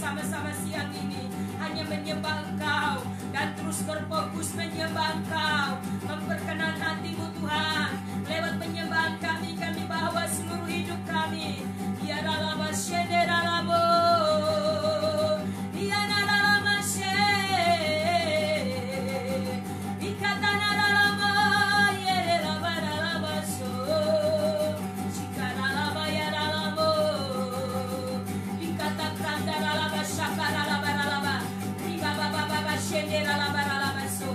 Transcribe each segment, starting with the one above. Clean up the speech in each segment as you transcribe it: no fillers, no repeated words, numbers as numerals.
bersama-sama siang ini hanya menyembah Engkau dan terus berfokus menyembah Engkau, memperkenan hati-Mu Tuhan. Lewat penyembahan kami bawa seluruh hidup kami. Ya ralaba shede ralabo, ya ralaba shede, ikatana ralaba, ya ralaba so, shikaralaba ya ralabo, ikata kranda ralaba shakaralaba ralaba, riba baba shede ralaba so,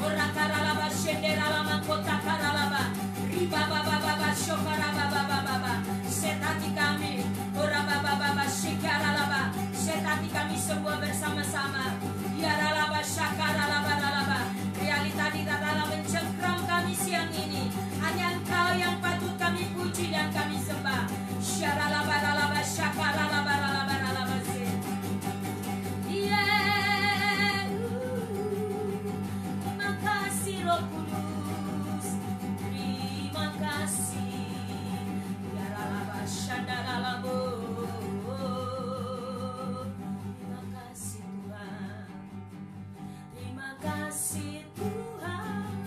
oraka ralaba shede ralama kota karalaba, riba baba shokaraba baba. Set hati kami, orababa shikaralaba, set hati kami semua bersama-sama. Ya ralaba shakaralaba. Realita di dalam mencengkram kami siang ini. Hanya Engkau yang patut kami puji dan kami sembah. Syaralaba shakaralaba. Terima kasih Roh Kudus, terima kasih. Shandaralabo. Terima kasih Tuhan, terima kasih Tuhan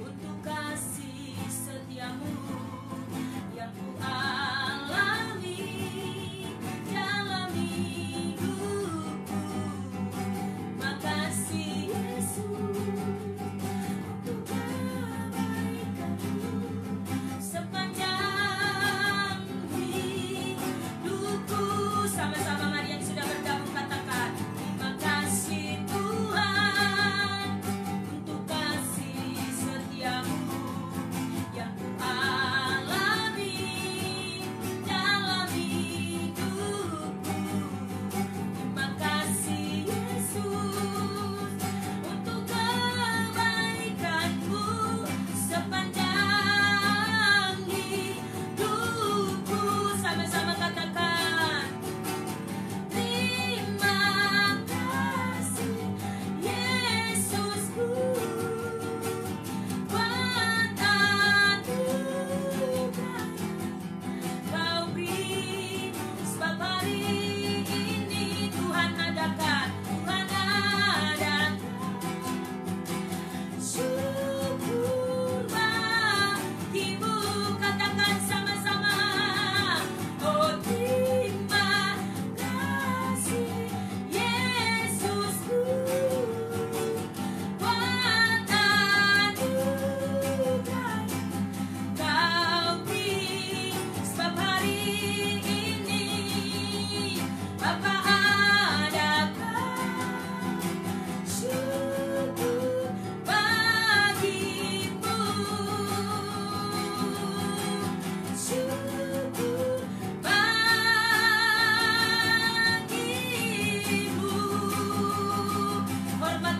untuk kasih setiamu yang ku alami dalam hidupku. Terima kasih Yesus untuk kebaikanmu sepanjang. Sama-sama mari yang sudah bergabung katakan terima kasih Tuhan untuk kasih setiamu yang ku alami dalam hidupku. Terima kasih Yesus untuk kebaikanmu sepanjang hidupku. Sama-sama katakan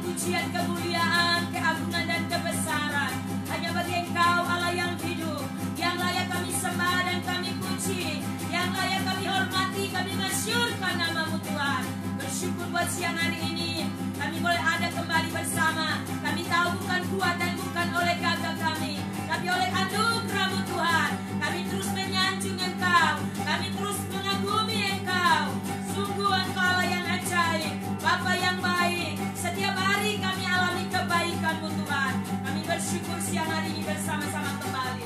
pujian, kemuliaan, keagungan dan kebesaran hanya bagi Engkau Allah yang hidup, yang layak kami sembah dan kami puji, yang layak kami hormati, kami masyurkan nama-Mu Tuhan. Bersyukur buat siang hari ini kami boleh ada kembali bersama. Kami tahu bukan kuat dan bukan oleh gagah kami, tapi oleh anugerah-Mu Tuhan. Kami terus menyanjung Engkau, kami terus mengagumi Engkau. Sungguh Engkau Allah yang ajaib, Bapa yang baik. Setiap hari kami alami kebaikan-Mu Tuhan. Kami bersyukur siang hari ini bersama-sama kembali.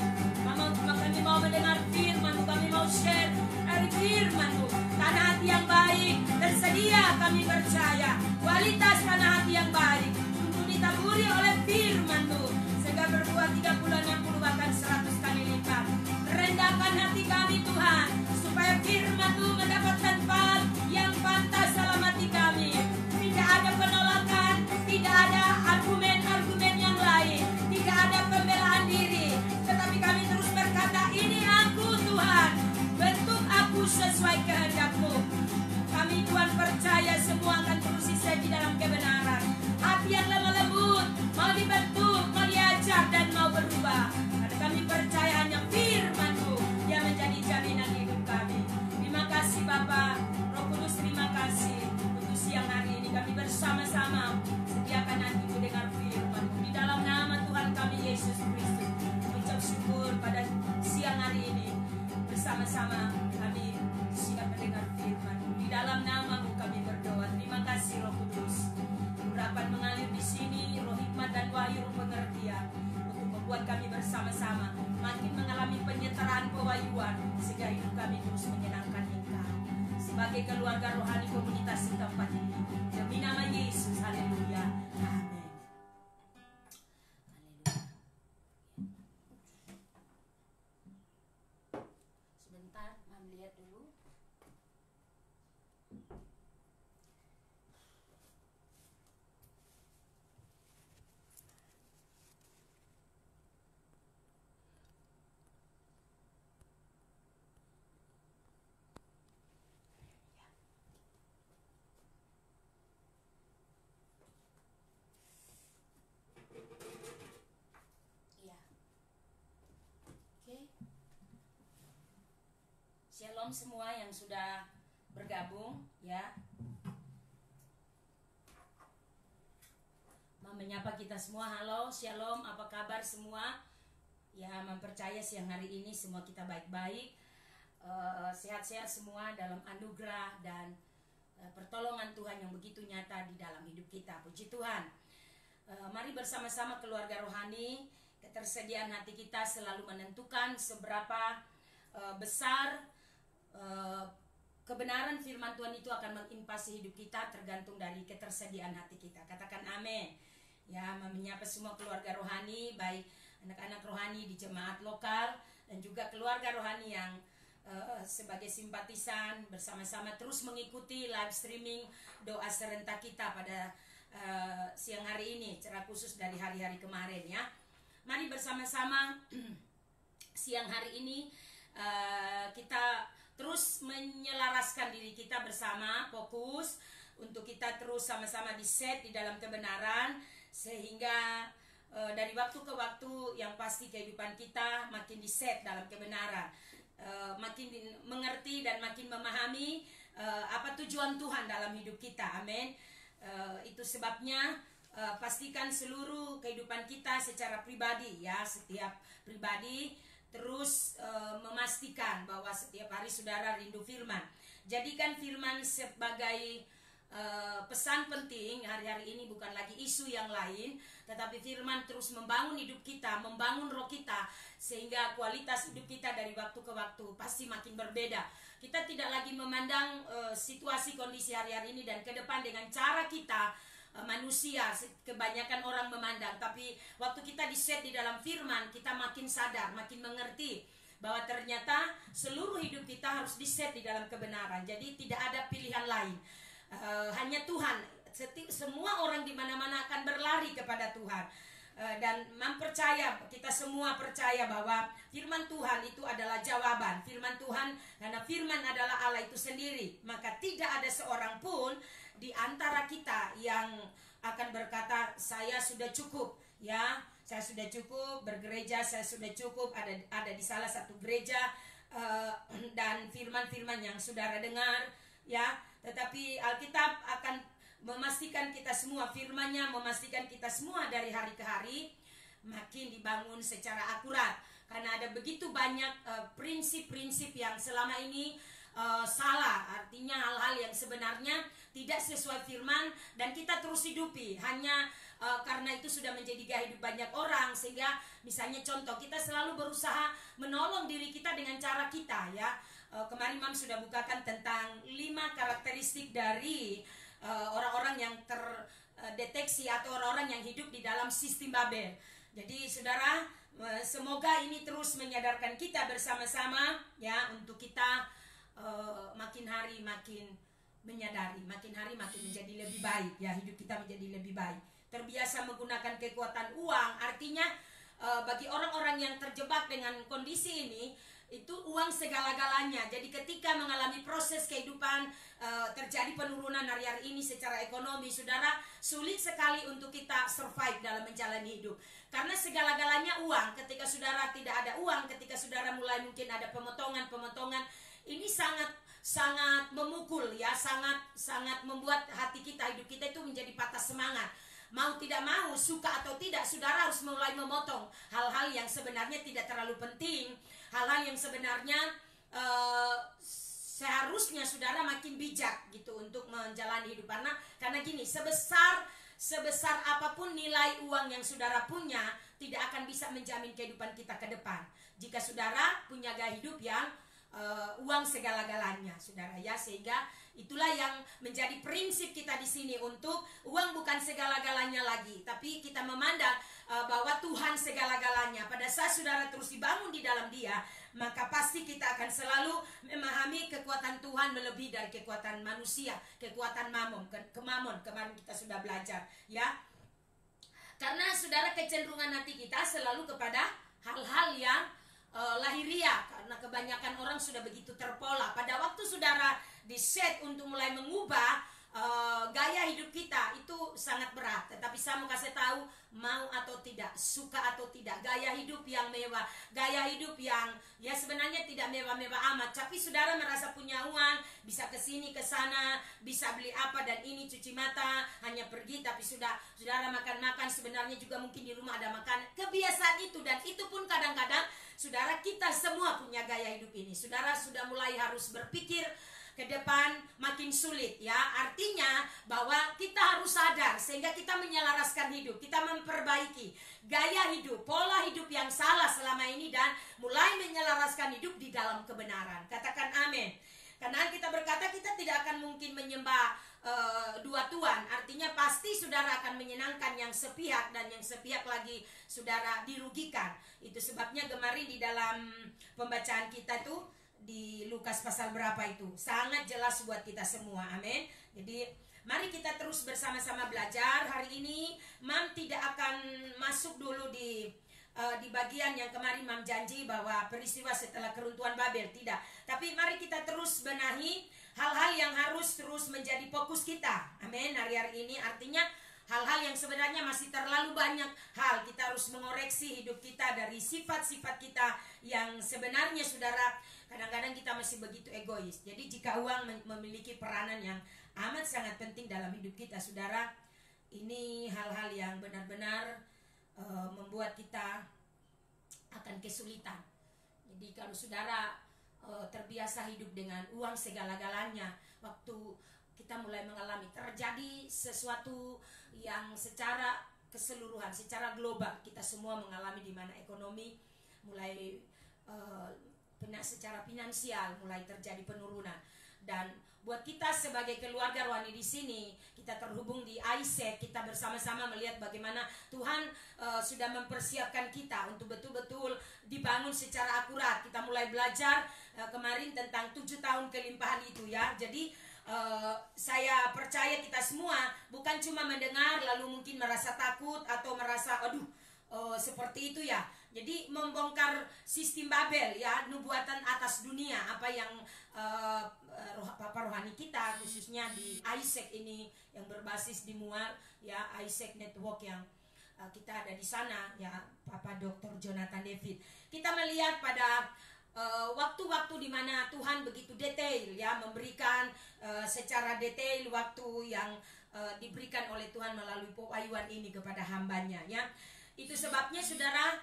Kami mau mendengar firman-Mu, kami mau share dari firman-Mu. Tanah hati yang baik tersedia, kami percaya. Kualitas tanah hati yang baik untuk ditaburi oleh firman-Mu, sehingga berbuah 30, 60 bahkan 100 kali lipat. Rendahkan hati kami Tuhan, supaya firman-Mu mendapat tempat yang pantas dalam hati kami. Tidak ada penolakan, tidak ada argumen-argumen yang lain, tidak ada pembelaan diri, tetapi kami terus berkata, ini aku Tuhan, bentuk aku sesuai kehendak-Mu. Kami Tuhan percaya semua akan terus disaji dalam kebenaran. Hati yang lemah lembut, mau dibentuk, mau diajar dan mau berubah. bersama-sama makin mengalami penyetaraan pewahyuan, sehingga hidup kami terus menyenangkan Engkau. Sebagai keluarga rohani komunitas di tempat ini, demi nama Yesus, haleluya, amin. Sebentar, Mam lihat dulu. Shalom semua yang sudah bergabung ya. Menyapa kita semua. Halo, shalom, apa kabar semua? Ya, mempercaya siang hari ini semua kita baik-baik, sehat-sehat semua dalam anugerah dan pertolongan Tuhan yang begitu nyata di dalam hidup kita. Puji Tuhan. Mari bersama-sama keluarga rohani, ketersediaan hati kita selalu menentukan seberapa besar kebenaran firman Tuhan itu akan mengimpasi hidup kita, tergantung dari ketersediaan hati kita. Katakan amin. Ya, menyapa semua keluarga rohani, baik anak-anak rohani di jemaat lokal dan juga keluarga rohani yang sebagai simpatisan bersama-sama terus mengikuti live streaming doa serentak kita pada siang hari ini, secara khusus dari hari-hari kemarin ya. Mari bersama-sama siang hari ini kita terus menyelaraskan diri kita bersama, fokus untuk kita terus sama-sama di-set di dalam kebenaran, sehingga dari waktu ke waktu yang pasti kehidupan kita makin di-set dalam kebenaran, makin mengerti dan makin memahami apa tujuan Tuhan dalam hidup kita. Amin. Itu sebabnya pastikan seluruh kehidupan kita secara pribadi ya, setiap pribadi terus memastikan bahwa setiap hari saudara rindu firman. Jadikan firman sebagai pesan penting hari-hari ini, bukan lagi isu yang lain, tetapi firman terus membangun hidup kita, membangun roh kita, sehingga kualitas hidup kita dari waktu ke waktu pasti makin berbeda. Kita tidak lagi memandang situasi kondisi hari-hari ini dan ke depan dengan cara kita manusia, kebanyakan orang memandang, tapi waktu kita di-set di dalam firman, kita makin sadar, makin mengerti bahwa ternyata seluruh hidup kita harus di-set di dalam kebenaran. Jadi tidak ada pilihan lain, hanya Tuhan. Semua orang di mana-mana akan berlari kepada Tuhan, dan mempercaya, kita semua percaya bahwa firman Tuhan itu adalah jawaban. Firman Tuhan, karena firman adalah Allah itu sendiri, maka tidak ada seorang pun di antara kita yang akan berkata saya sudah cukup ya, saya sudah cukup bergereja, saya sudah cukup ada di salah satu gereja dan firman-firman yang saudara dengar ya. Tetapi Alkitab akan memastikan kita semua, firman-Nya memastikan kita semua dari hari ke hari makin dibangun secara akurat, karena ada begitu banyak prinsip-prinsip yang selama ini salah, artinya hal-hal yang sebenarnya tidak sesuai firman dan kita terus hidupi hanya karena itu sudah menjadi gaya hidup banyak orang. Sehingga misalnya contoh, kita selalu berusaha menolong diri kita dengan cara kita ya. Kemarin Mam sudah bukakan tentang 5 karakteristik dari orang-orang yang terdeteksi atau orang-orang yang hidup di dalam sistem Babel. Jadi saudara, semoga ini terus menyadarkan kita bersama-sama ya, untuk kita makin hari makin menyadari, makin hari makin menjadi lebih baik ya, hidup kita menjadi lebih baik. Terbiasa menggunakan kekuatan uang, artinya bagi orang-orang yang terjebak dengan kondisi ini, itu uang segala-galanya. Jadi ketika mengalami proses kehidupan, terjadi penurunan hari-hari ini secara ekonomi, saudara, sulit sekali untuk kita survive dalam menjalani hidup, karena segala-galanya uang. Ketika saudara tidak ada uang, ketika saudara mulai mungkin ada pemotongan, ini sangat memukul ya, sangat membuat hati kita, hidup kita itu menjadi patah semangat. Mau tidak mau, suka atau tidak, saudara harus mulai memotong hal-hal yang sebenarnya tidak terlalu penting, hal-hal yang sebenarnya seharusnya saudara makin bijak gitu untuk menjalani hidup. Karena gini, sebesar sebesar apapun nilai uang yang saudara punya, tidak akan bisa menjamin kehidupan kita ke depan. Jika saudara punya gaya hidup yang uang segala-galanya, saudara ya. Sehingga itulah yang menjadi prinsip kita di sini, untuk uang bukan segala-galanya lagi, tapi kita memandang bahwa Tuhan segala-galanya. Pada saat saudara terus dibangun di dalam Dia, maka pasti kita akan selalu memahami kekuatan Tuhan melebihi dari kekuatan manusia, kekuatan mamon. Kemarin kita sudah belajar ya. Karena saudara, kecenderungan hati kita selalu kepada hal-hal yang lahiriah, karena kebanyakan orang sudah begitu terpola. Pada waktu saudara di-set untuk mulai mengubah gaya hidup kita, itu sangat berat. Tetapi saya mau kasih tahu, mau atau tidak, suka atau tidak, gaya hidup yang mewah, gaya hidup yang ya sebenarnya tidak mewah-mewah amat, tapi saudara merasa punya uang, bisa ke sini ke sana, bisa beli apa dan ini, cuci mata, hanya pergi, tapi saudara makan-makan, sebenarnya juga mungkin di rumah ada makan. Kebiasaan itu, dan itu pun kadang-kadang saudara, kita semua punya gaya hidup ini. Saudara sudah mulai harus berpikir ke depan makin sulit ya. Artinya bahwa kita harus sadar, sehingga kita menyelaraskan hidup, kita memperbaiki gaya hidup, pola hidup yang salah selama ini, dan mulai menyelaraskan hidup di dalam kebenaran. Katakan amin. Karena kita berkata kita tidak akan mungkin menyembah dua tuan. Artinya pasti saudara akan menyenangkan yang sepihak, dan yang sepihak lagi saudara dirugikan. Itu sebabnya kemarin di dalam pembacaan kita tuh di Lukas pasal berapa itu sangat jelas buat kita semua. Amin. Jadi mari kita terus bersama-sama belajar. Hari ini Mam tidak akan masuk dulu di bagian yang kemarin Mam janji bahwa peristiwa setelah keruntuhan Babel, tidak. Tapi mari kita terus benahi hal-hal yang harus terus menjadi fokus kita. Amin. Hari-hari ini artinya hal-hal yang sebenarnya masih terlalu banyak hal. Kita harus mengoreksi hidup kita dari sifat-sifat kita yang sebenarnya saudara, kadang-kadang kita masih begitu egois. Jadi jika uang memiliki peranan yang amat sangat penting dalam hidup kita, saudara, ini hal-hal yang benar-benar membuat kita akan kesulitan. Jadi kalau saudara terbiasa hidup dengan uang segala-galanya, waktu kita mulai mengalami terjadi sesuatu yang secara keseluruhan, secara global, kita semua mengalami, di mana ekonomi mulai secara finansial mulai terjadi penurunan. Dan buat kita sebagai keluarga rohani di sini, kita terhubung di Isaac, kita bersama-sama melihat bagaimana Tuhan sudah mempersiapkan kita untuk betul-betul dibangun secara akurat. Kita mulai belajar kemarin tentang 7 tahun kelimpahan itu ya. Jadi saya percaya kita semua bukan cuma mendengar lalu mungkin merasa takut atau merasa seperti itu ya. Jadi membongkar sistem Babel ya, nubuatan atas dunia, apa yang rohani kita khususnya di Isaac ini yang berbasis di Muar ya, Isaac Network yang kita ada di sana ya, Papa Dr. Jonathan David. Kita melihat pada waktu-waktu di mana Tuhan begitu detail ya, memberikan secara detail waktu yang diberikan oleh Tuhan melalui pewahyuan ini kepada hambanya ya. Itu sebabnya saudara,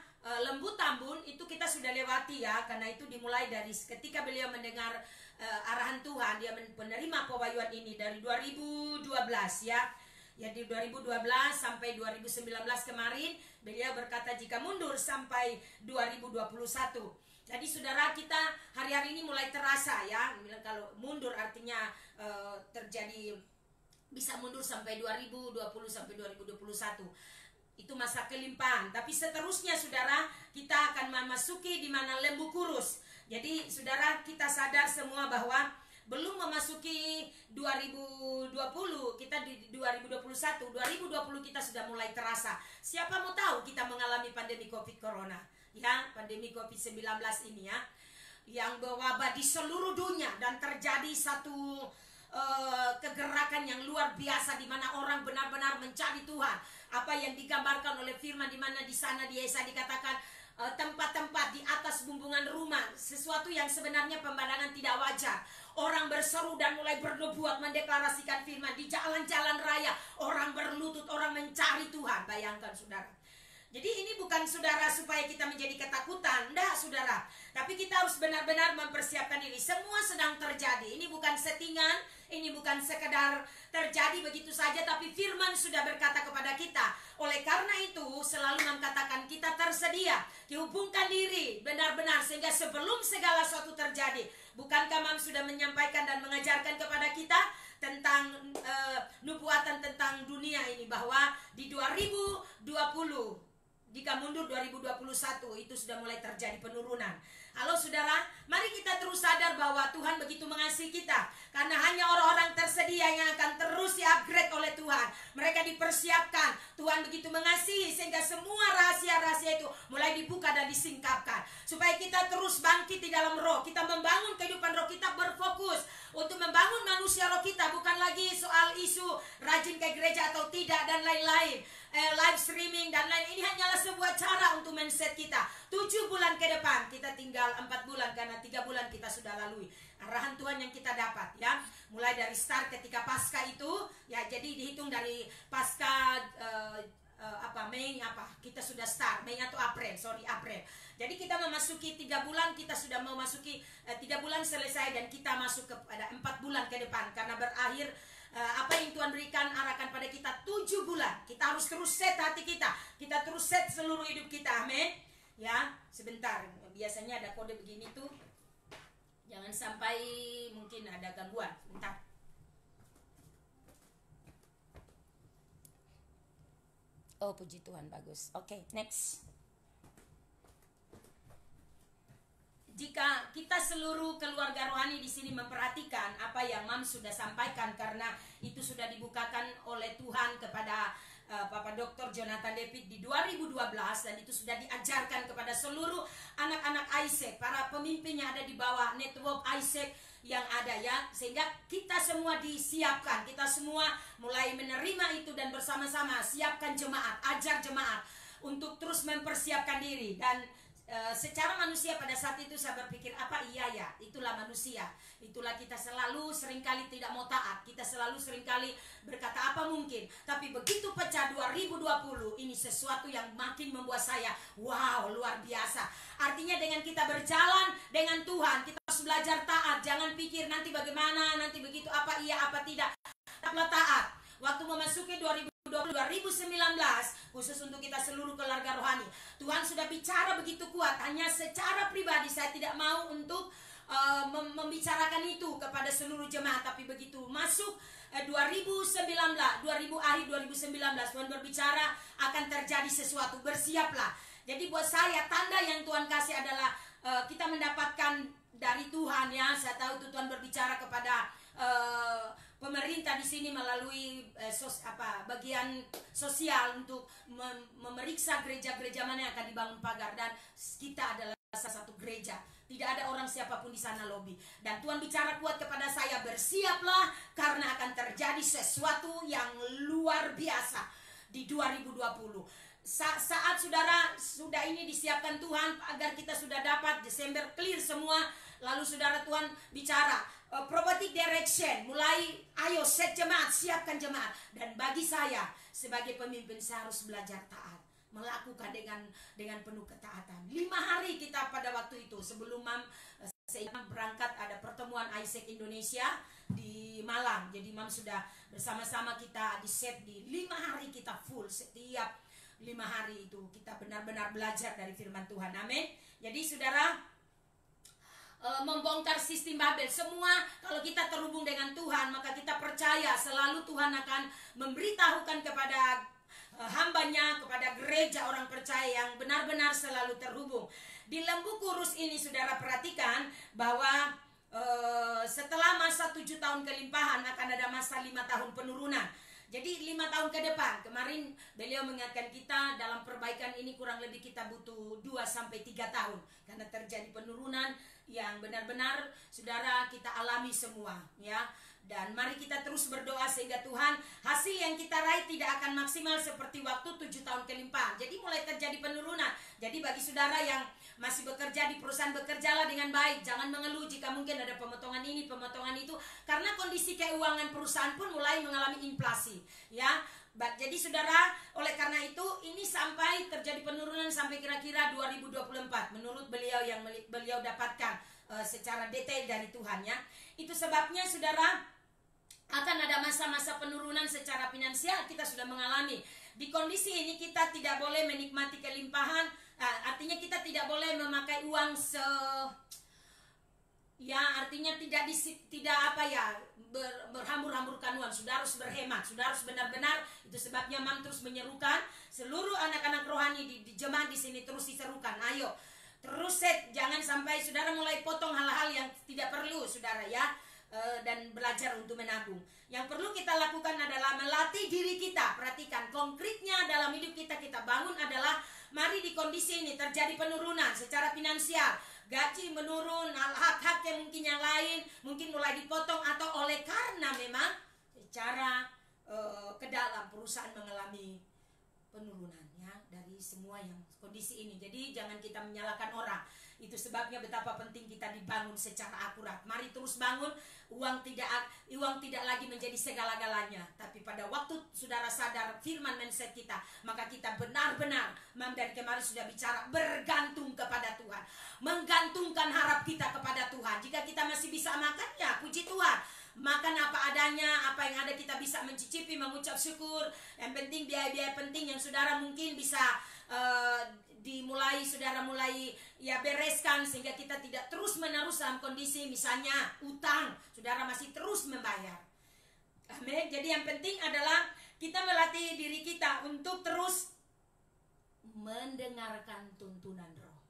lembu tambun itu kita sudah lewati ya, karena itu dimulai dari ketika beliau mendengar arahan Tuhan, dia menerima pewahyuan ini dari 2012 ya. Ya di 2012 sampai 2019 kemarin beliau berkata jika mundur sampai 2021. Jadi saudara, kita hari-hari ini mulai terasa ya, kalau mundur artinya terjadi bisa mundur sampai 2020 sampai 2021. Itu masa kelimpahan. Tapi seterusnya saudara, kita akan memasuki di mana lembu kurus. Jadi saudara, kita sadar semua bahwa belum memasuki 2020, kita di 2021, 2020 kita sudah mulai terasa. Siapa mau tahu kita mengalami pandemi Covid Corona, ya, pandemi Covid-19 ini ya, yang berwabah di seluruh dunia, dan terjadi satu kegerakan yang luar biasa di mana orang benar-benar mencari Tuhan. Apa yang digambarkan oleh firman di mana di sana di Yesaya dikatakan tempat-tempat di atas bumbungan rumah, sesuatu yang sebenarnya pemandangan tidak wajar. Orang berseru dan mulai bernubuat mendeklarasikan firman di jalan-jalan raya. Orang berlutut, orang mencari Tuhan. Bayangkan saudara. Jadi ini bukan saudara supaya kita menjadi ketakutan, enggak saudara. Tapi kita harus benar-benar mempersiapkan diri. Semua sedang terjadi. Ini bukan settingan, ini bukan sekedar terjadi begitu saja, tapi firman sudah berkata kepada kita. Oleh karena itu, selalu mengatakan kita tersedia, dihubungkan diri benar-benar sehingga sebelum segala sesuatu terjadi. Bukankah Mam sudah menyampaikan dan mengajarkan kepada kita tentang nubuatan tentang dunia ini, bahwa di 2020, jika mundur 2021 itu sudah mulai terjadi penurunan. Halo saudara, mari kita terus sadar bahwa Tuhan begitu mengasihi kita. Karena hanya orang-orang tersedia yang akan terus di-upgrade oleh Tuhan. Mereka dipersiapkan. Tuhan begitu mengasihi sehingga semua rahasia-rahasia itu mulai dibuka dan disingkapkan. Supaya kita terus bangkit di dalam roh. Kita membangun kehidupan roh kita, berfokus untuk membangun manusia roh kita. Bukan lagi soal isu rajin ke gereja atau tidak dan lain-lain. Live streaming dan lain, ini hanyalah sebuah cara untuk mindset kita. 7 bulan ke depan, kita tinggal 4 bulan karena 3 bulan kita sudah lalui. Arahan Tuhan yang kita dapat, ya. Mulai dari start ketika Paskah itu, ya, jadi dihitung dari Paskah Mei kita sudah start, Mei atau April. Jadi kita memasuki 3 bulan, kita sudah memasuki 3 bulan selesai dan kita masuk kepada 4 bulan ke depan karena berakhir apa yang Tuhan berikan arahkan pada kita 7 bulan. Kita harus terus set hati kita. Kita terus set seluruh hidup kita. Amin. Ya, sebentar. Biasanya ada kode begini tuh. Jangan sampai mungkin ada gangguan. Sebentar. Oh, puji Tuhan, bagus. Oke, next. Jika kita seluruh keluarga rohani di sini memperhatikan apa yang Mam sudah sampaikan, karena itu sudah dibukakan oleh Tuhan kepada Bapak Dr. Jonathan David di 2012 dan itu sudah diajarkan kepada seluruh anak-anak Isaac, para pemimpin yang ada di bawah network Isaac yang ada, ya, sehingga kita semua disiapkan, kita semua mulai menerima itu dan bersama-sama siapkan jemaat, ajar jemaat untuk terus mempersiapkan diri. Dan secara manusia pada saat itu saya berpikir, apa iya ya, itulah manusia, itulah kita selalu seringkali tidak mau taat, kita selalu seringkali berkata apa mungkin. Tapi begitu pecah 2020 ini sesuatu yang makin membuat saya wow, luar biasa. Artinya dengan kita berjalan dengan Tuhan, kita harus belajar taat. Jangan pikir nanti bagaimana, nanti begitu apa iya apa tidak. Tetaplah taat. Waktu memasuki 2019, khusus untuk kita seluruh keluarga rohani, Tuhan sudah bicara begitu kuat. Hanya secara pribadi saya tidak mau untuk membicarakan itu kepada seluruh jemaat, tapi begitu masuk 2019, akhir 2019, Tuhan berbicara akan terjadi sesuatu, bersiaplah. Jadi buat saya tanda yang Tuhan kasih adalah kita mendapatkan dari Tuhan, ya. Saya tahu Tuhan berbicara kepada pemerintah di sini melalui bagian sosial untuk memeriksa gereja-gereja mana yang akan dibangun pagar, dan kita adalah salah satu gereja. Tidak ada orang siapapun di sana lobby. Dan Tuhan bicara kuat kepada saya, bersiaplah karena akan terjadi sesuatu yang luar biasa di 2020. Saat saudara sudah ini disiapkan Tuhan agar kita sudah dapat Desember clear semua, lalu saudara Tuhan bicara prophetic direction, mulai ayo set jemaat, siapkan jemaat. Dan bagi saya sebagai pemimpin, saya harus belajar taat, melakukan dengan penuh ketaatan. 5 hari kita pada waktu itu sebelum saya berangkat, ada pertemuan Isaac Indonesia di Malang. Jadi Mam sudah bersama-sama kita di set di 5 hari kita full. Setiap 5 hari itu kita benar-benar belajar dari firman Tuhan. Amin. Jadi saudara, membongkar sistem Babel semua. Kalau kita terhubung dengan Tuhan, maka kita percaya selalu Tuhan akan memberitahukan kepada hambanya, kepada gereja orang percaya yang benar-benar selalu terhubung. Di Lembu Kurus ini saudara perhatikan bahwa setelah masa 7 tahun kelimpahan akan ada masa 5 tahun penurunan. Jadi 5 tahun ke depan, kemarin beliau mengingatkan kita dalam perbaikan ini kurang lebih kita butuh 2-3 tahun. Karena terjadi penurunan yang benar-benar saudara kita alami semua, ya. Dan mari kita terus berdoa sehingga Tuhan, hasil yang kita raih tidak akan maksimal seperti waktu 7 tahun kelimpahan. Jadi mulai terjadi penurunan. Jadi bagi saudara yang masih bekerja di perusahaan, bekerjalah dengan baik. Jangan mengeluh jika mungkin ada pemotongan ini, pemotongan itu. Karena kondisi keuangan perusahaan pun mulai mengalami inflasi, ya. Jadi saudara, oleh karena itu ini sampai terjadi penurunan sampai kira-kira 2024 menurut beliau yang beliau dapatkan secara detail dari Tuhan ya. Itu sebabnya saudara akan ada masa-masa penurunan secara finansial. Kita sudah mengalami di kondisi ini. Kita tidak boleh menikmati kelimpahan, artinya kita tidak boleh memakai uang artinya tidak berhambur-hamburkan uang. Sudah harus berhemat, sudah harus benar-benar. Itu sebabnya Mam terus menyerukan seluruh anak-anak rohani di jemaat di sini terus diserukan, ayo terus jangan sampai saudara mulai potong hal-hal yang tidak perlu saudara ya, dan belajar untuk menabung. Yang perlu kita lakukan adalah melatih diri kita. Perhatikan, konkretnya dalam hidup kita bangun adalah mari di kondisi ini terjadi penurunan secara finansial, gaji menurun, hak-hak yang mungkin yang lain mungkin mulai dipotong, atau oleh karena memang secara ke dalam perusahaan mengalami penurunannya dari semua yang kondisi ini. Jadi jangan kita menyalahkan orang. Itu sebabnya betapa penting kita dibangun secara akurat. Mari terus bangun. Uang tidak lagi menjadi segala-galanya. Tapi pada waktu saudara sadar firman mindset kita, maka kita benar-benar, Mam dari kemarin sudah bicara, bergantung kepada Tuhan, menggantungkan harap kita kepada Tuhan. Jika kita masih bisa makan, ya puji Tuhan, makan apa adanya, apa yang ada kita bisa mencicipi, mengucap syukur. Yang penting biaya-biaya penting yang saudara mungkin bisa saudara mulai bereskan, sehingga kita tidak terus menerus dalam kondisi misalnya utang, saudara masih terus membayar. Amin. Jadi yang penting adalah kita melatih diri kita untuk terus mendengarkan tuntunan roh.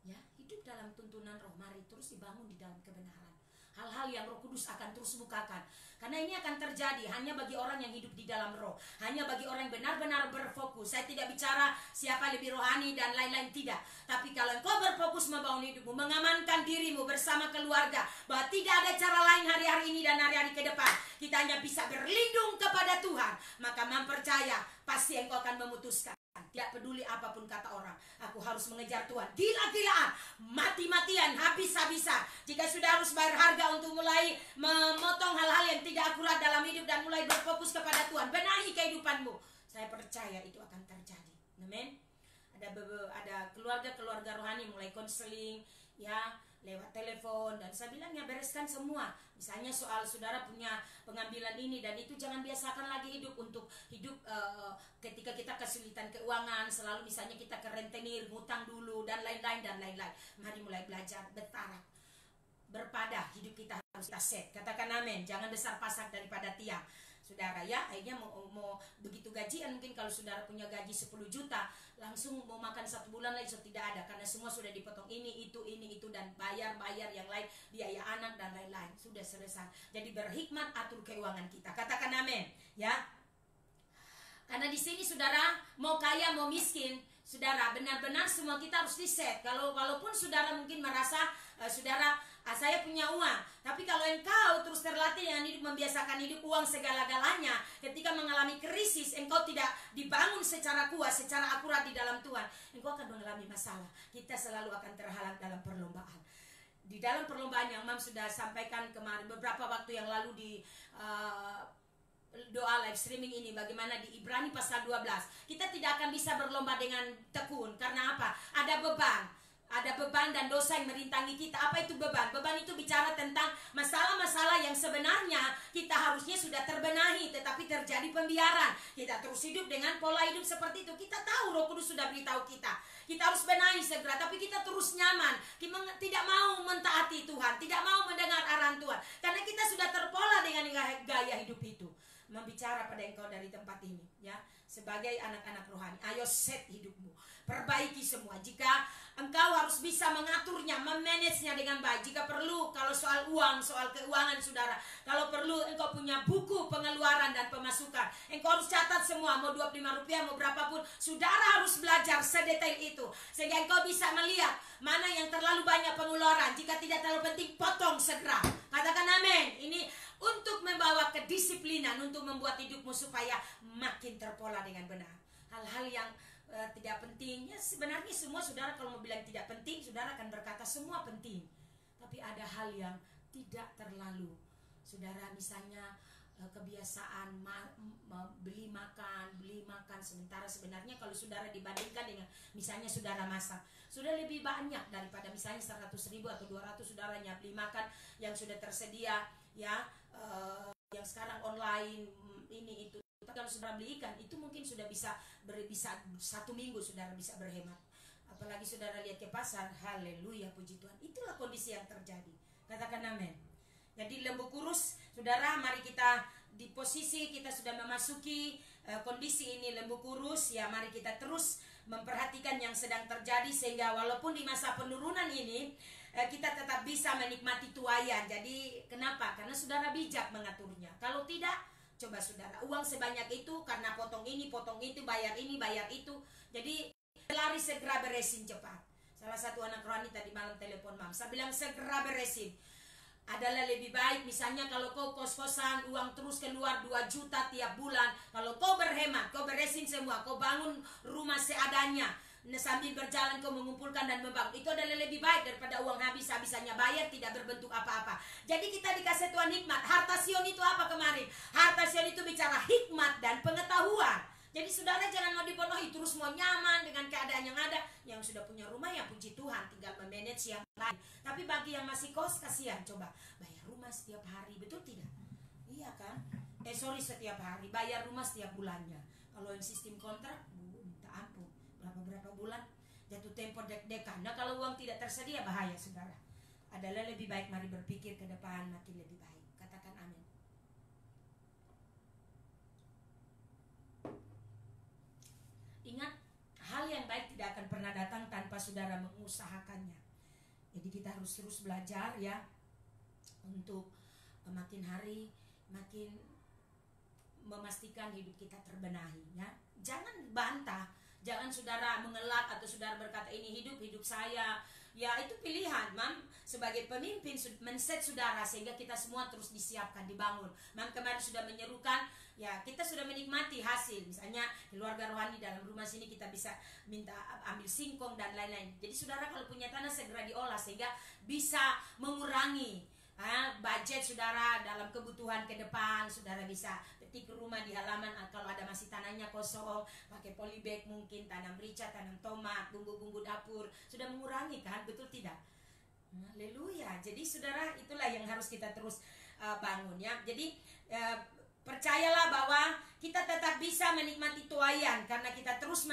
Ya, hidup dalam tuntunan roh. Mari terus dibangun di dalam kebenaran. Hal-hal yang Roh Kudus akan terus bukakan. Karena ini akan terjadi hanya bagi orang yang hidup di dalam roh, hanya bagi orang yang benar-benar berfokus. Saya tidak bicara siapa lebih rohani dan lain-lain, tidak. Tapi kalau engkau berfokus membangun hidupmu, mengamankan dirimu bersama keluarga, bahwa tidak ada cara lain hari-hari ini dan hari-hari ke depan, kita hanya bisa berlindung kepada Tuhan, maka mempercaya pasti engkau akan memutuskan. Tidak peduli apapun kata orang, aku harus mengejar Tuhan. Gila-gilaan, mati-matian, habis-habisan. Jika sudah harus bayar harga untuk mulai memotong hal-hal yang tidak akurat dalam hidup dan mulai berfokus kepada Tuhan, benahi kehidupanmu, saya percaya itu akan terjadi. Amin. Ada keluarga-keluarga rohani mulai konseling ya, lewat telepon, dan saya bilang ya bereskan semua. Misalnya soal saudara punya pengambilan ini dan itu, jangan biasakan lagi hidup ketika kita kesulitan keuangan, selalu misalnya kita ke rentenir, ngutang dulu dan lain-lain. Mari mulai belajar bertaraf, berpadah, hidup kita harus kita set. Katakan amin. Jangan besar pasak daripada tiang saudara ya. Akhirnya mau begitu gajian, mungkin kalau saudara punya gaji 10 juta, langsung mau makan 1 bulan lagi sudah tidak ada, karena semua sudah dipotong ini itu dan bayar yang lain, biaya anak dan lain-lain, sudah selesai. Jadi berhikmat atur keuangan kita. Katakan amin ya. Karena di sini saudara, mau kaya mau miskin, saudara benar-benar semua kita harus di-set. Walaupun saudara mungkin merasa saya punya uang, tapi kalau engkau terus terlatih dengan hidup, membiasakan hidup uang segala-galanya, ketika mengalami krisis engkau tidak dibangun secara kuat, secara akurat di dalam Tuhan, engkau akan mengalami masalah. Kita selalu akan terhalang dalam perlombaan. Di dalam perlombaan yang Mam sudah sampaikan kemarin beberapa waktu yang lalu di doa live streaming ini, bagaimana di Ibrani pasal 12, kita tidak akan bisa berlomba dengan tekun. Karena apa? Ada beban dan dosa yang merintangi kita. Apa itu beban? Beban itu bicara tentang masalah-masalah yang sebenarnya kita harusnya sudah terbenahi, tetapi terjadi pembiaran. Kita terus hidup dengan pola hidup seperti itu. Kita tahu Roh Kudus sudah beritahu kita harus benahi segera, tapi kita terus nyaman, tidak mau mentaati Tuhan, tidak mau mendengar arahan Tuhan, karena kita sudah terpola dengan gaya hidup itu. Membicara pada engkau dari tempat ini ya, sebagai anak-anak rohani, ayo set hidupmu, perbaiki semua. Jika engkau harus bisa mengaturnya, memanagenya dengan baik. Jika perlu, kalau soal uang, soal keuangan saudara, kalau perlu engkau punya buku pengeluaran dan pemasukan, engkau harus catat semua, mau 25 rupiah, mau berapapun, saudara harus belajar sedetail itu, sehingga engkau bisa melihat mana yang terlalu banyak pengeluaran. Jika tidak terlalu penting, potong segera. Katakan amin. Ini untuk membawa kedisiplinan, untuk membuat hidupmu supaya makin terpola dengan benar. Hal-hal yang tidak penting, ya sebenarnya semua saudara kalau mau bilang tidak penting, saudara akan berkata semua penting. Tapi ada hal yang tidak terlalu. Saudara misalnya kebiasaan beli makan, sementara sebenarnya kalau saudara dibandingkan dengan misalnya saudara masak sudah lebih banyak daripada misalnya 100.000 atau 200 saudaranya beli makan yang sudah tersedia ya, yang sekarang online ini itu. Kalau saudara beli ikan itu mungkin sudah bisa 1 minggu saudara bisa berhemat, apalagi saudara lihat ke pasar. Haleluya, puji Tuhan. Itulah kondisi yang terjadi, katakan amin. Jadi lembu kurus, saudara, mari kita di posisi kita sudah memasuki kondisi ini lembu kurus ya, mari kita terus memperhatikan yang sedang terjadi sehingga walaupun di masa penurunan ini kita tetap bisa menikmati tuaian. Jadi kenapa? Karena saudara bijak mengaturnya. Kalau tidak, coba saudara, uang sebanyak itu karena potong ini, potong itu, bayar ini, bayar itu. Jadi lari segera beresin cepat. Salah satu anak rohani tadi malam telepon mam, saya bilang segera beresin. Adalah lebih baik misalnya kalau kau kos-kosan uang terus keluar 2 juta tiap bulan, kalau kau berhemat, kau beresin semua, kau bangun rumah seadanya, sambil berjalan kau mengumpulkan dan membangun, itu adalah lebih baik daripada uang habis-habisannya bayar tidak berbentuk apa-apa. Jadi kita dikasih Tuhan hikmat. Harta Sion itu apa kemarin? Harta Sion itu bicara hikmat dan pengetahuan. Jadi saudara jangan mau dipenuhi terus mau nyaman dengan keadaan yang ada. Yang sudah punya rumah ya puji Tuhan, tinggal memanage yang lain. Tapi bagi yang masih kos, kasihan, coba bayar rumah setiap hari, betul tidak? Iya kan? Setiap hari, bayar rumah setiap bulannya. Kalau yang sistem kontrak, minta ampun, berapa bulan jatuh tempo deg-degan. Nah kalau uang tidak tersedia bahaya saudara. Adalah lebih baik mari berpikir ke depan makin lebih baik. Katakan amin. Ingat, hal yang baik tidak akan pernah datang tanpa saudara mengusahakannya. Jadi kita harus terus belajar ya, untuk makin hari makin memastikan hidup kita terbenahi ya. Jangan bantah, jangan saudara mengelak atau saudara berkata ini hidup saya. Ya itu pilihan mam sebagai pemimpin men-set saudara sehingga kita semua terus disiapkan, dibangun. Mam kemarin sudah menyerukan ya, kita sudah menikmati hasil. Misalnya keluarga rohani dalam rumah sini kita bisa minta ambil singkong dan lain-lain. Jadi saudara kalau punya tanah segera diolah sehingga bisa mengurangi budget saudara dalam kebutuhan ke depan. Saudara bisa petik rumah di halaman, kalau ada masih tanahnya kosong, pakai polybag mungkin, tanam rica, tanam tomat, bumbu-bumbu dapur, sudah mengurangi kan, betul tidak? Haleluya. Jadi saudara itulah yang harus kita terus bangun ya. Jadi percayalah bahwa kita tetap bisa menikmati tuaian karena kita terus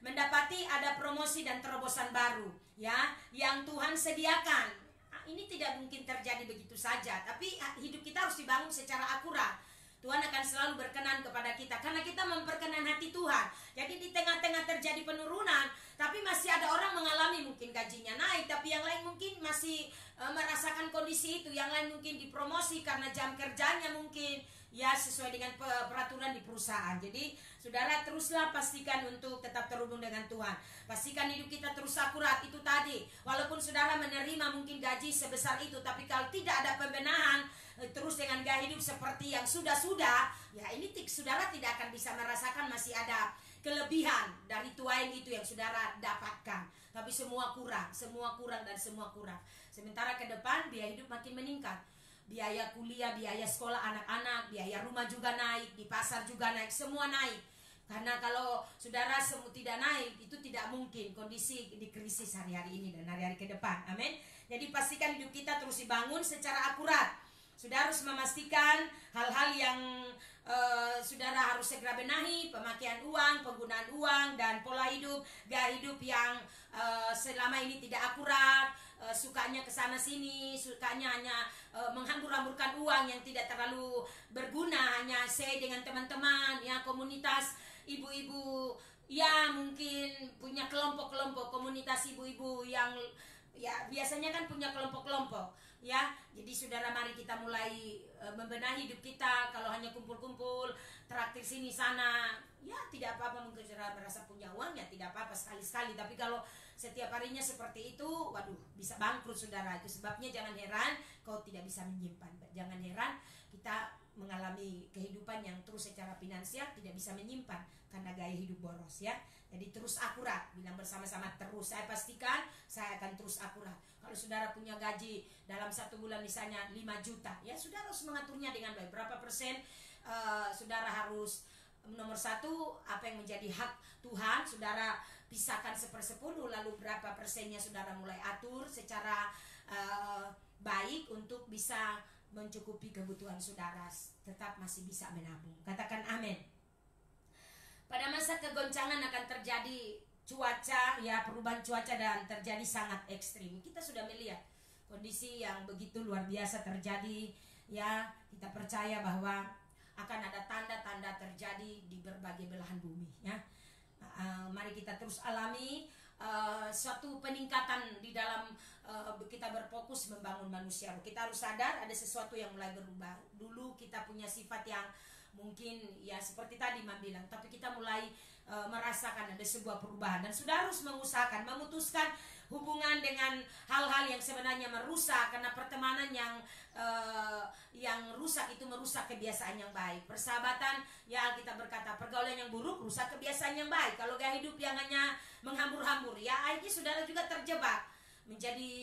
mendapati ada promosi dan terobosan baru ya yang Tuhan sediakan. Ini tidak mungkin terjadi begitu saja, tapi hidup kita harus dibangun secara akurat. Tuhan akan selalu berkenan kepada kita karena kita memperkenan hati Tuhan. Jadi di tengah-tengah terjadi penurunan, tapi masih ada orang mengalami mungkin gajinya naik, tapi yang lain mungkin masih merasakan kondisi itu. Yang lain mungkin dipromosi karena jam kerjanya mungkin ya sesuai dengan peraturan di perusahaan. Jadi saudara teruslah pastikan untuk tetap terhubung dengan Tuhan. Pastikan hidup kita terus akurat. Itu tadi, walaupun saudara menerima mungkin gaji sebesar itu, tapi kalau tidak ada pembenahan terus dengan gaya hidup seperti yang sudah-sudah, ya ini saudara tidak akan bisa merasakan masih ada kelebihan dari tuain itu yang saudara dapatkan. Tapi semua kurang dan semua kurang. Sementara ke depan biaya hidup makin meningkat. Biaya kuliah, biaya sekolah anak-anak, biaya rumah juga naik, di pasar juga naik, semua naik. Karena kalau saudara semua tidak naik, itu tidak mungkin kondisi di krisis hari-hari ini dan hari-hari ke depan. Amin. Jadi pastikan hidup kita terus dibangun secara akurat. Saudara harus memastikan hal-hal yang saudara harus segera benahi, pemakaian uang, penggunaan uang, dan pola hidup, gaya hidup yang selama ini tidak akurat, sukanya kesana sini, sukanya hanya menghambur-hamburkan uang yang tidak terlalu berguna, hanya saya dengan teman-teman, ya komunitas ibu-ibu, ya mungkin punya kelompok-kelompok, komunitas ibu-ibu yang ya biasanya kan punya kelompok-kelompok ya. Jadi saudara mari kita mulai membenahi hidup kita. Kalau hanya kumpul-kumpul traktir sini sana, ya tidak apa-apa. Mungkin saudara merasa punya uang, ya tidak apa-apa sekali-sekali. Tapi kalau setiap harinya seperti itu, waduh bisa bangkrut saudara. Itu sebabnya jangan heran kau tidak bisa menyimpan. Jangan heran kita mengalami kehidupan yang terus secara finansial tidak bisa menyimpan karena gaya hidup boros ya. Jadi terus akurat, bilang bersama-sama terus. Saya pastikan saya akan terus akurat. Kalau saudara punya gaji dalam 1 bulan misalnya 5 juta, ya saudara harus mengaturnya dengan baik. Berapa persen saudara harus, nomor 1, apa yang menjadi hak Tuhan, saudara pisahkan 1/10, lalu berapa persennya saudara mulai atur secara baik untuk bisa mencukupi kebutuhan saudara, tetap masih bisa menabung. Katakan amin. Pada masa kegoncangan akan terjadi cuaca, ya perubahan cuaca dan terjadi sangat ekstrim. Kita sudah melihat kondisi yang begitu luar biasa terjadi, ya kita percaya bahwa akan ada tanda-tanda terjadi di berbagai belahan bumi, ya. Mari kita terus alami suatu peningkatan di dalam kita berfokus membangun manusia. Kita harus sadar ada sesuatu yang mulai berubah. Dulu kita punya sifat yang mungkin ya seperti tadi Mam bilang, tapi kita mulai merasakan ada sebuah perubahan, dan sudah harus mengusahakan memutuskan hubungan dengan hal-hal yang sebenarnya merusak, karena pertemanan yang rusak itu merusak kebiasaan yang baik. Persahabatan, ya kita berkata pergaulan yang buruk rusak kebiasaan yang baik. Kalau gaya hidup yang hanya menghambur-hambur, ya akhirnya saudara juga terjebak menjadi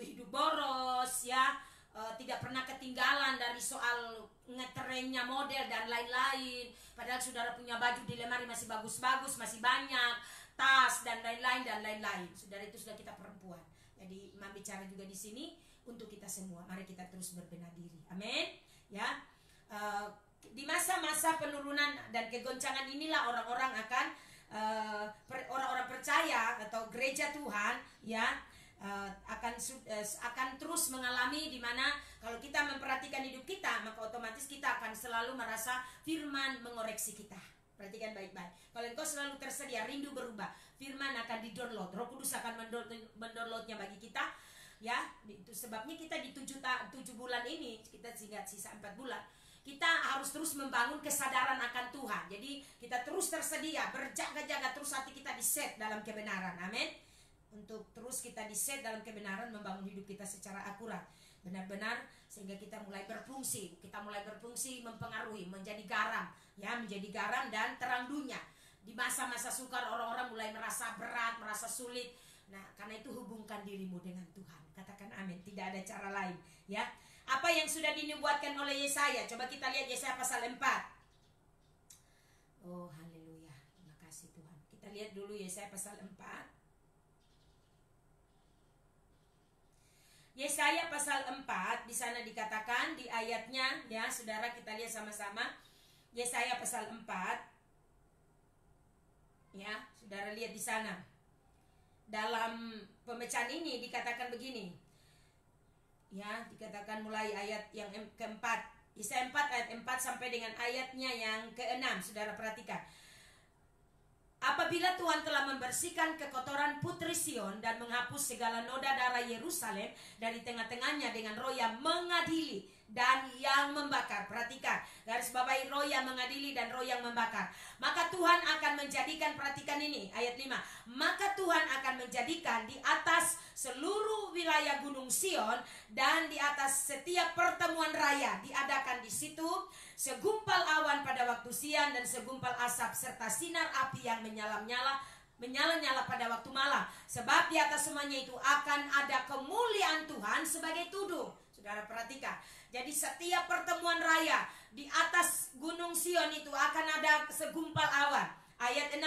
hidup boros, ya. Tidak pernah ketinggalan dari soal ngetrennya model dan lain-lain. Padahal saudara punya baju di lemari masih bagus-bagus, masih banyak, tas dan lain-lain dan lain-lain. Saudara, itu sudah kita perempuan. Jadi Imam bicara juga di sini untuk kita semua. Mari kita terus berbenah diri. Amin. Ya. Di masa-masa penurunan dan kegoncangan inilah orang-orang akan orang-orang percaya atau gereja Tuhan, ya, akan terus mengalami, di mana kalau kita memperhatikan hidup kita, maka otomatis kita akan selalu merasa firman mengoreksi kita. Perhatikan baik-baik. Kalau engkau selalu tersedia, rindu berubah, firman akan di-download, Roh Kudus akan mendownloadnya bagi kita, ya. Itu sebabnya kita di 7 bulan ini, kita sisa 4 bulan, kita harus terus membangun kesadaran akan Tuhan. Jadi kita terus tersedia, berjaga-jaga, terus hati kita di-set dalam kebenaran. Amin. Untuk terus kita di-set dalam kebenaran, membangun hidup kita secara akurat, benar-benar, sehingga kita mulai berfungsi. Kita mulai berfungsi, mempengaruhi, menjadi garam, ya, menjadi garam dan terang dunia. Di masa-masa sukar orang-orang mulai merasa berat, merasa sulit. Nah, karena itu hubungkan dirimu dengan Tuhan. Katakan amin. Tidak ada cara lain, ya. Apa yang sudah dinubuatkan oleh Yesaya? Coba kita lihat Yesaya pasal 4. Oh, haleluya. Terima kasih Tuhan. Kita lihat dulu Yesaya pasal 4. Yesaya pasal 4, di sana dikatakan di ayatnya, ya saudara, kita lihat sama-sama. Yesaya pasal 4, ya saudara lihat di sana. Dalam pemecahan ini dikatakan begini, ya, dikatakan mulai ayat yang keempat, Yesaya 4 ayat 4 sampai dengan ayatnya yang ke-6. Saudara perhatikan. Apabila Tuhan telah membersihkan kekotoran putri Sion dan menghapus segala noda darah Yerusalem dari tengah-tengahnya dengan roh yang mengadili dan yang membakar. Perhatikan, garis bawahi, roh yang mengadili dan roh yang membakar. Maka Tuhan akan menjadikan, perhatikan ini ayat 5, maka Tuhan akan menjadikan di atas seluruh wilayah gunung Sion dan di atas setiap pertemuan raya diadakan di situ segumpal awan pada waktu siang dan segumpal asap serta sinar api yang menyala-nyala pada waktu malam. Sebab di atas semuanya itu akan ada kemuliaan Tuhan sebagai tudung. Saudara perhatikan. Jadi setiap pertemuan raya di atas gunung Sion itu akan ada segumpal awan. Ayat 6.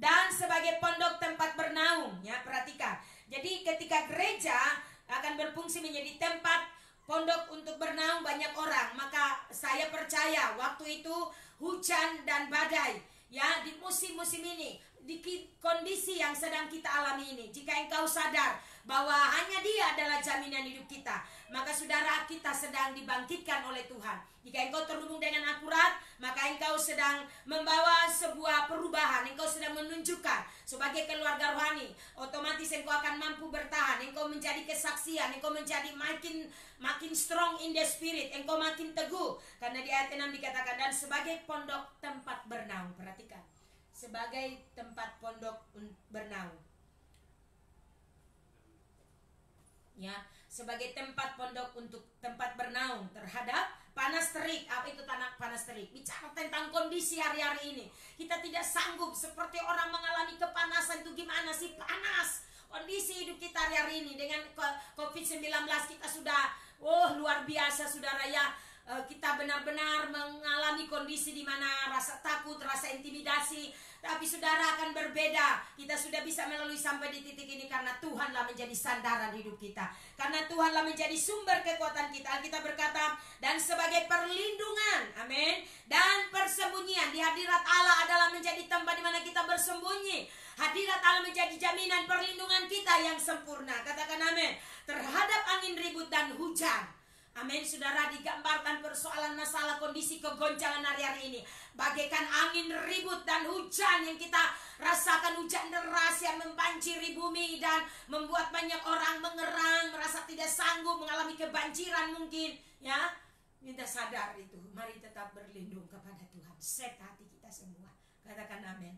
Dan sebagai pondok tempat bernaung, ya, perhatikan. Jadi ketika gereja akan berfungsi menjadi tempat pondok untuk bernaung banyak orang, maka saya percaya waktu itu hujan dan badai, ya, di musim-musim ini, di kondisi yang sedang kita alami ini, jika engkau sadar bahwa hanya Dia adalah jaminan hidup kita, maka saudara, kita sedang dibangkitkan oleh Tuhan. Jika engkau terhubung dengan akurat, maka engkau sedang membawa sebuah perubahan. Engkau sedang menunjukkan sebagai keluarga rohani, otomatis engkau akan mampu bertahan. Engkau menjadi kesaksian, engkau menjadi makin strong in the spirit, engkau makin teguh. Karena di ayat 6 dikatakan, dan sebagai pondok tempat bernaung. Perhatikan, sebagai tempat pondok bernaung, ya, sebagai tempat pondok untuk tempat bernaung terhadap Panas terik, apa itu tanah panas terik? Bicara tentang kondisi hari-hari ini. Kita tidak sanggup seperti orang mengalami kepanasan itu gimana sih? Panas. Kondisi hidup kita hari-hari ini dengan COVID-19 kita sudah luar biasa saudara ya. Kita benar-benar mengalami kondisi di mana rasa takut, rasa intimidasi. Tapi saudara akan berbeda. Kita sudah bisa melalui sampai di titik ini karena Tuhanlah menjadi sandaran hidup kita. Karena Tuhanlah menjadi sumber kekuatan kita. Kita berkata, dan sebagai perlindungan, amin, dan persembunyian. Di hadirat Allah adalah menjadi tempat di mana kita bersembunyi. Hadirat Allah menjadi jaminan perlindungan kita yang sempurna. Katakan amin. Terhadap angin ribut dan hujan. Amin, saudara, digambarkan persoalan masalah kondisi kegoncangan hari-hari ini bagaikan angin ribut dan hujan yang kita rasakan, hujan deras yang membanjiri bumi dan membuat banyak orang mengerang, merasa tidak sanggup, mengalami kebanjiran mungkin, ya. Kita sadar itu, mari tetap berlindung kepada Tuhan. Set hati kita semua. Katakan amin.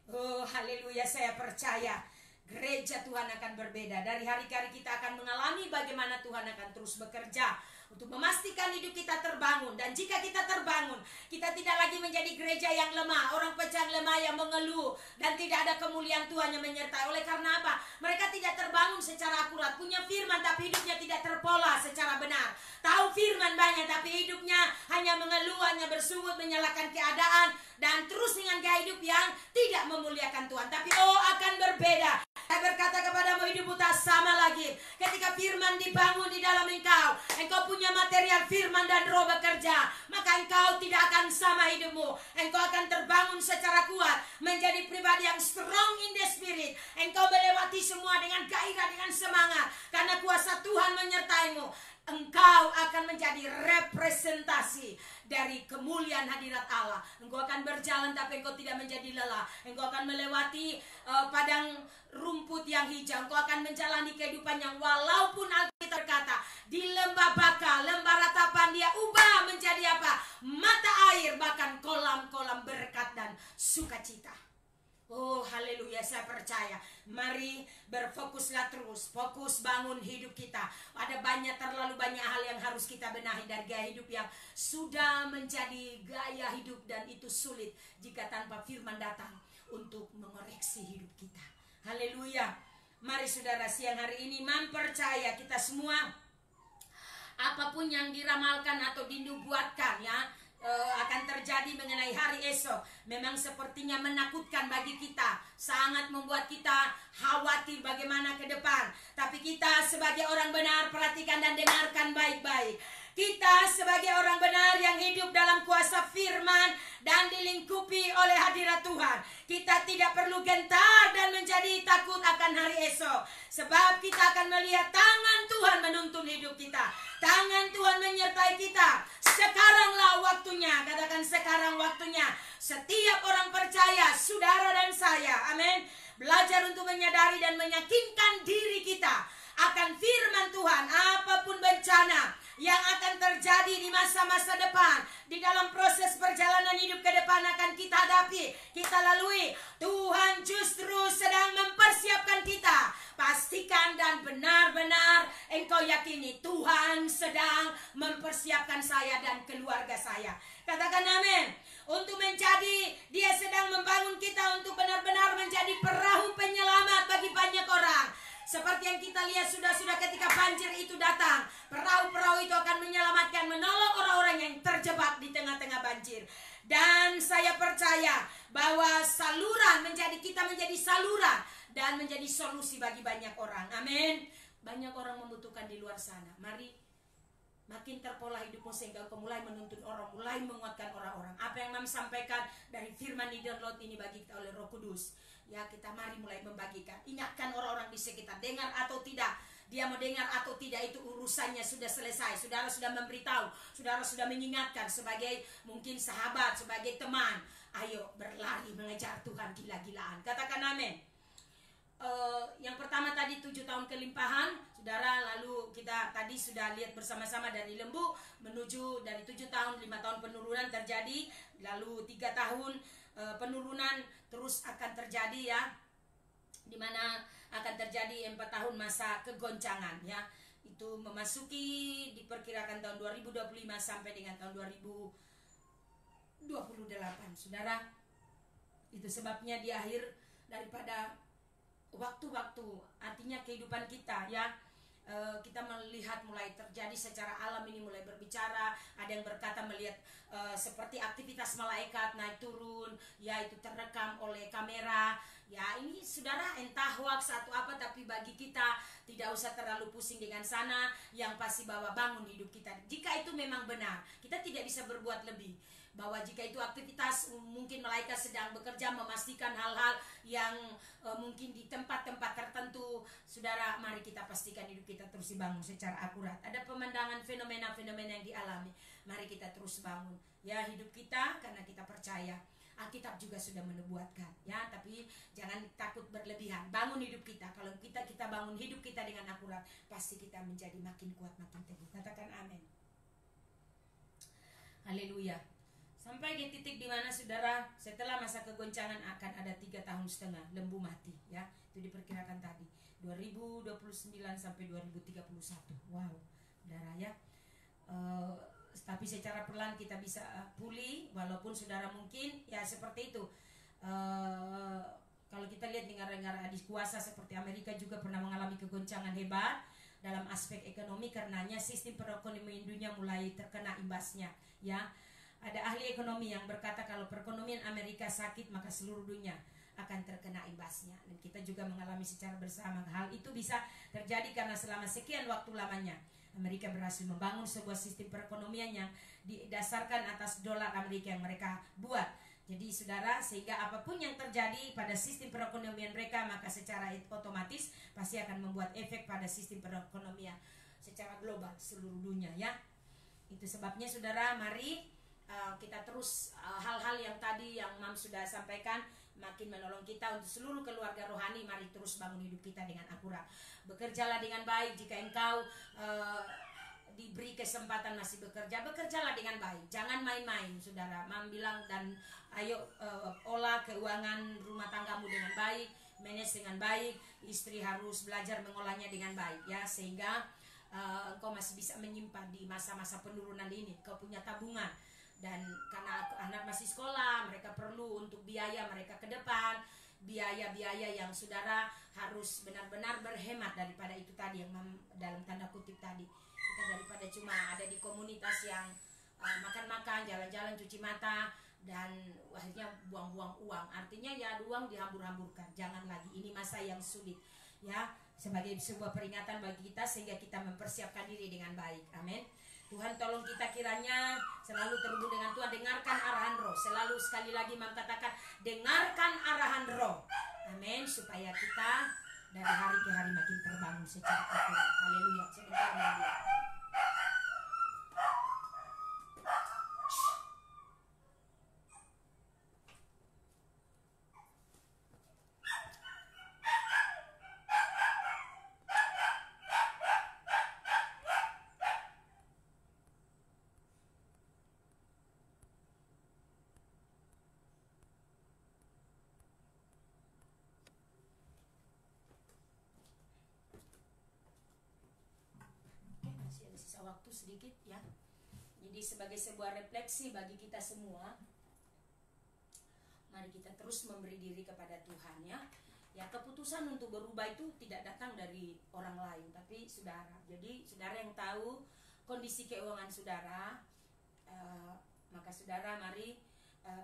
Oh, haleluya, saya percaya gereja Tuhan akan berbeda. Dari hari ke hari kita akan mengalami bagaimana Tuhan akan terus bekerja untuk memastikan hidup kita terbangun. Dan jika kita terbangun, kita tidak lagi menjadi gereja yang lemah, orang percaya lemah yang mengeluh, dan tidak ada kemuliaan Tuhan yang menyertai. Oleh karena apa? Mereka tidak terbangun secara akurat, punya firman tapi hidupnya tidak terpola secara benar. Tahu firman banyak tapi hidupnya hanya mengeluh, hanya bersungut, menyalahkan keadaan, dan terus dengan gaya hidup yang tidak memuliakan Tuhan. Tapi akan berbeda. Saya berkata kepadamu, hidupmu tak sama lagi. Ketika firman dibangun di dalam engkau punya material firman dan roh bekerja, maka engkau tidak akan sama hidupmu. Engkau akan terbangun secara kuat, menjadi pribadi yang strong in the spirit. Engkau melewati semua dengan gairah, dengan semangat, karena kuasa Tuhan menyertaimu. Engkau akan menjadi representasi dari kemuliaan hadirat Allah. Engkau akan berjalan tapi engkau tidak menjadi lelah. Engkau akan melewati padang rumput yang hijau. Engkau akan menjalani kehidupan yang walaupun Alkitab berkata di lembah baka, lembah ratapan dia ubah menjadi apa? Mata air, bahkan kolam-kolam berkat dan sukacita. Oh haleluya, saya percaya. Mari berfokuslah terus, fokus bangun hidup kita. Ada terlalu banyak hal yang harus kita benahi dari gaya hidup yang sudah menjadi gaya hidup, dan itu sulit jika tanpa firman datang untuk mengoreksi hidup kita. Haleluya. Mari saudara, siang hari ini mempercaya kita semua, apapun yang diramalkan atau dinubuatkan ya akan terjadi mengenai hari esok, memang sepertinya menakutkan bagi kita, sangat membuat kita khawatir bagaimana ke depan. Tapi kita sebagai orang benar, perhatikan dan dengarkan baik-baik. Kita sebagai orang benar yang hidup dalam kuasa firman dan dilingkupi oleh hadirat Tuhan, kita tidak perlu gentar dan menjadi takut akan hari esok. Sebab kita akan melihat tangan Tuhan menuntun hidup kita. Tangan Tuhan menyertai kita. Sekaranglah waktunya. Katakan sekarang waktunya. Setiap orang percaya, saudara dan saya, amin, belajar untuk menyadari dan meyakinkan diri kita akan firman Tuhan. Apapun bencana yang akan terjadi di masa-masa depan, di dalam proses perjalanan hidup ke depan akan kita hadapi, kita lalui, Tuhan justru sedang mempersiapkan kita. Pastikan dan benar-benar engkau yakini Tuhan sedang mempersiapkan saya dan keluarga saya. Katakan amin. Untuk menjadi, dia sedang membangun kita untuk benar-benar menjadi perahu penyelamat bagi banyak orang. Seperti yang kita lihat sudah ketika banjir itu datang, perahu-perahu itu akan menyelamatkan, menolong orang-orang yang terjebak di tengah-tengah banjir. Dan saya percaya bahwa kita menjadi saluran dan menjadi solusi bagi banyak orang. Amin. Banyak orang membutuhkan di luar sana. Mari makin terpola hidupmu sehingga kau mulai menuntun orang, mulai menguatkan orang-orang. Apa yang Mam sampaikan dari firman di download ini bagi kita oleh Roh Kudus, ya kita mari mulai membagikan. Ingatkan orang-orang di sekitar, dengar atau tidak, dia mau dengar atau tidak itu urusannya sudah selesai. Saudara sudah memberitahu, saudara sudah mengingatkan sebagai mungkin sahabat, sebagai teman. Ayo berlari mengejar Tuhan gila-gilaan. Katakan amin. Yang pertama tadi 7 tahun kelimpahan, saudara, lalu kita tadi sudah lihat bersama-sama dari lembu menuju dari 7 tahun, 5 tahun penurunan terjadi, lalu 3 tahun penurunan terus akan terjadi ya, dimana akan terjadi 4 tahun masa kegoncangan ya. itu memasuki diperkirakan tahun 2025 sampai dengan tahun 2028, saudara. Itu sebabnya di akhir daripada waktu-waktu, artinya kehidupan kita ya, kita melihat mulai terjadi secara alam ini mulai berbicara. Ada yang berkata melihat seperti aktivitas malaikat naik turun, ya itu terekam oleh kamera. Ya ini saudara, entah hoax atau apa, tapi bagi kita tidak usah terlalu pusing dengan sana. Yang pasti bahwa bangun hidup kita. Jika itu memang benar, kita tidak bisa berbuat lebih. Bahwa jika itu aktivitas, mungkin malaikat sedang bekerja memastikan hal-hal yang mungkin di tempat-tempat tertentu, saudara, mari kita pastikan hidup kita terus dibangun secara akurat. Ada pemandangan fenomena-fenomena yang dialami, mari kita terus bangun ya hidup kita, karena kita percaya Alkitab juga sudah menubuatkan ya. Tapi jangan takut berlebihan, bangun hidup kita. Kalau kita bangun hidup kita dengan akurat, pasti kita menjadi makin kuat, makin teguh. Katakan amin. Haleluya. Sampai di titik dimana saudara, setelah masa kegoncangan akan ada 3,5 tahun lembu mati ya. Itu diperkirakan tadi 2029 sampai 2031. Wow, saudara ya. Tapi secara perlahan kita bisa pulih, walaupun saudara mungkin ya seperti itu. Kalau kita lihat negara-negara adik kuasa seperti Amerika juga pernah mengalami kegoncangan hebat dalam aspek ekonomi, karenanya sistem perekonomian dunia mulai terkena imbasnya ya. Ada ahli ekonomi yang berkata kalau perekonomian Amerika sakit, maka seluruh dunia akan terkena imbasnya. Dan kita juga mengalami secara bersama. Hal itu bisa terjadi karena selama sekian waktu lamanya Amerika berhasil membangun sebuah sistem perekonomian yang didasarkan atas dolar Amerika yang mereka buat. Jadi saudara, sehingga apapun yang terjadi pada sistem perekonomian mereka, maka secara otomatis pasti akan membuat efek pada sistem perekonomian secara global seluruh dunia ya. Itu sebabnya saudara, mari kita terus hal-hal yang tadi yang Mam sudah sampaikan makin menolong kita untuk seluruh keluarga rohani. Mari terus bangun hidup kita dengan akurat. Bekerjalah dengan baik. Jika engkau diberi kesempatan masih bekerja, bekerjalah dengan baik. Jangan main-main, saudara. Mam bilang, dan ayo olah keuangan rumah tanggamu dengan baik, manage dengan baik. Istri harus belajar mengolahnya dengan baik ya, sehingga engkau masih bisa menyimpan di masa-masa penurunan ini. Kau punya tabungan. Dan karena anak masih sekolah, mereka perlu untuk biaya mereka ke depan, biaya-biaya yang saudara harus benar-benar berhemat daripada itu tadi yang dalam tanda kutip tadi. Kita daripada cuma ada di komunitas yang makan-makan, jalan-jalan, cuci mata, dan akhirnya buang-buang uang. Artinya ya uang dihambur-hamburkan. Jangan lagi, ini masa yang sulit ya, sebagai sebuah peringatan bagi kita sehingga kita mempersiapkan diri dengan baik. Amin. Tuhan tolong kita kiranya selalu terhubung dengan Tuhan. Dengarkan arahan roh. Selalu sekali lagi mengatakan dengarkan arahan roh. Amin. Supaya kita dari hari ke hari makin terbangun secara akurat. Haleluya. Sebentar lagi. Sisa waktu sedikit ya. Jadi sebagai sebuah refleksi bagi kita semua, mari kita terus memberi diri kepada Tuhan ya. Ya, keputusan untuk berubah itu tidak datang dari orang lain, tapi saudara. Jadi saudara yang tahu kondisi keuangan saudara, maka saudara mari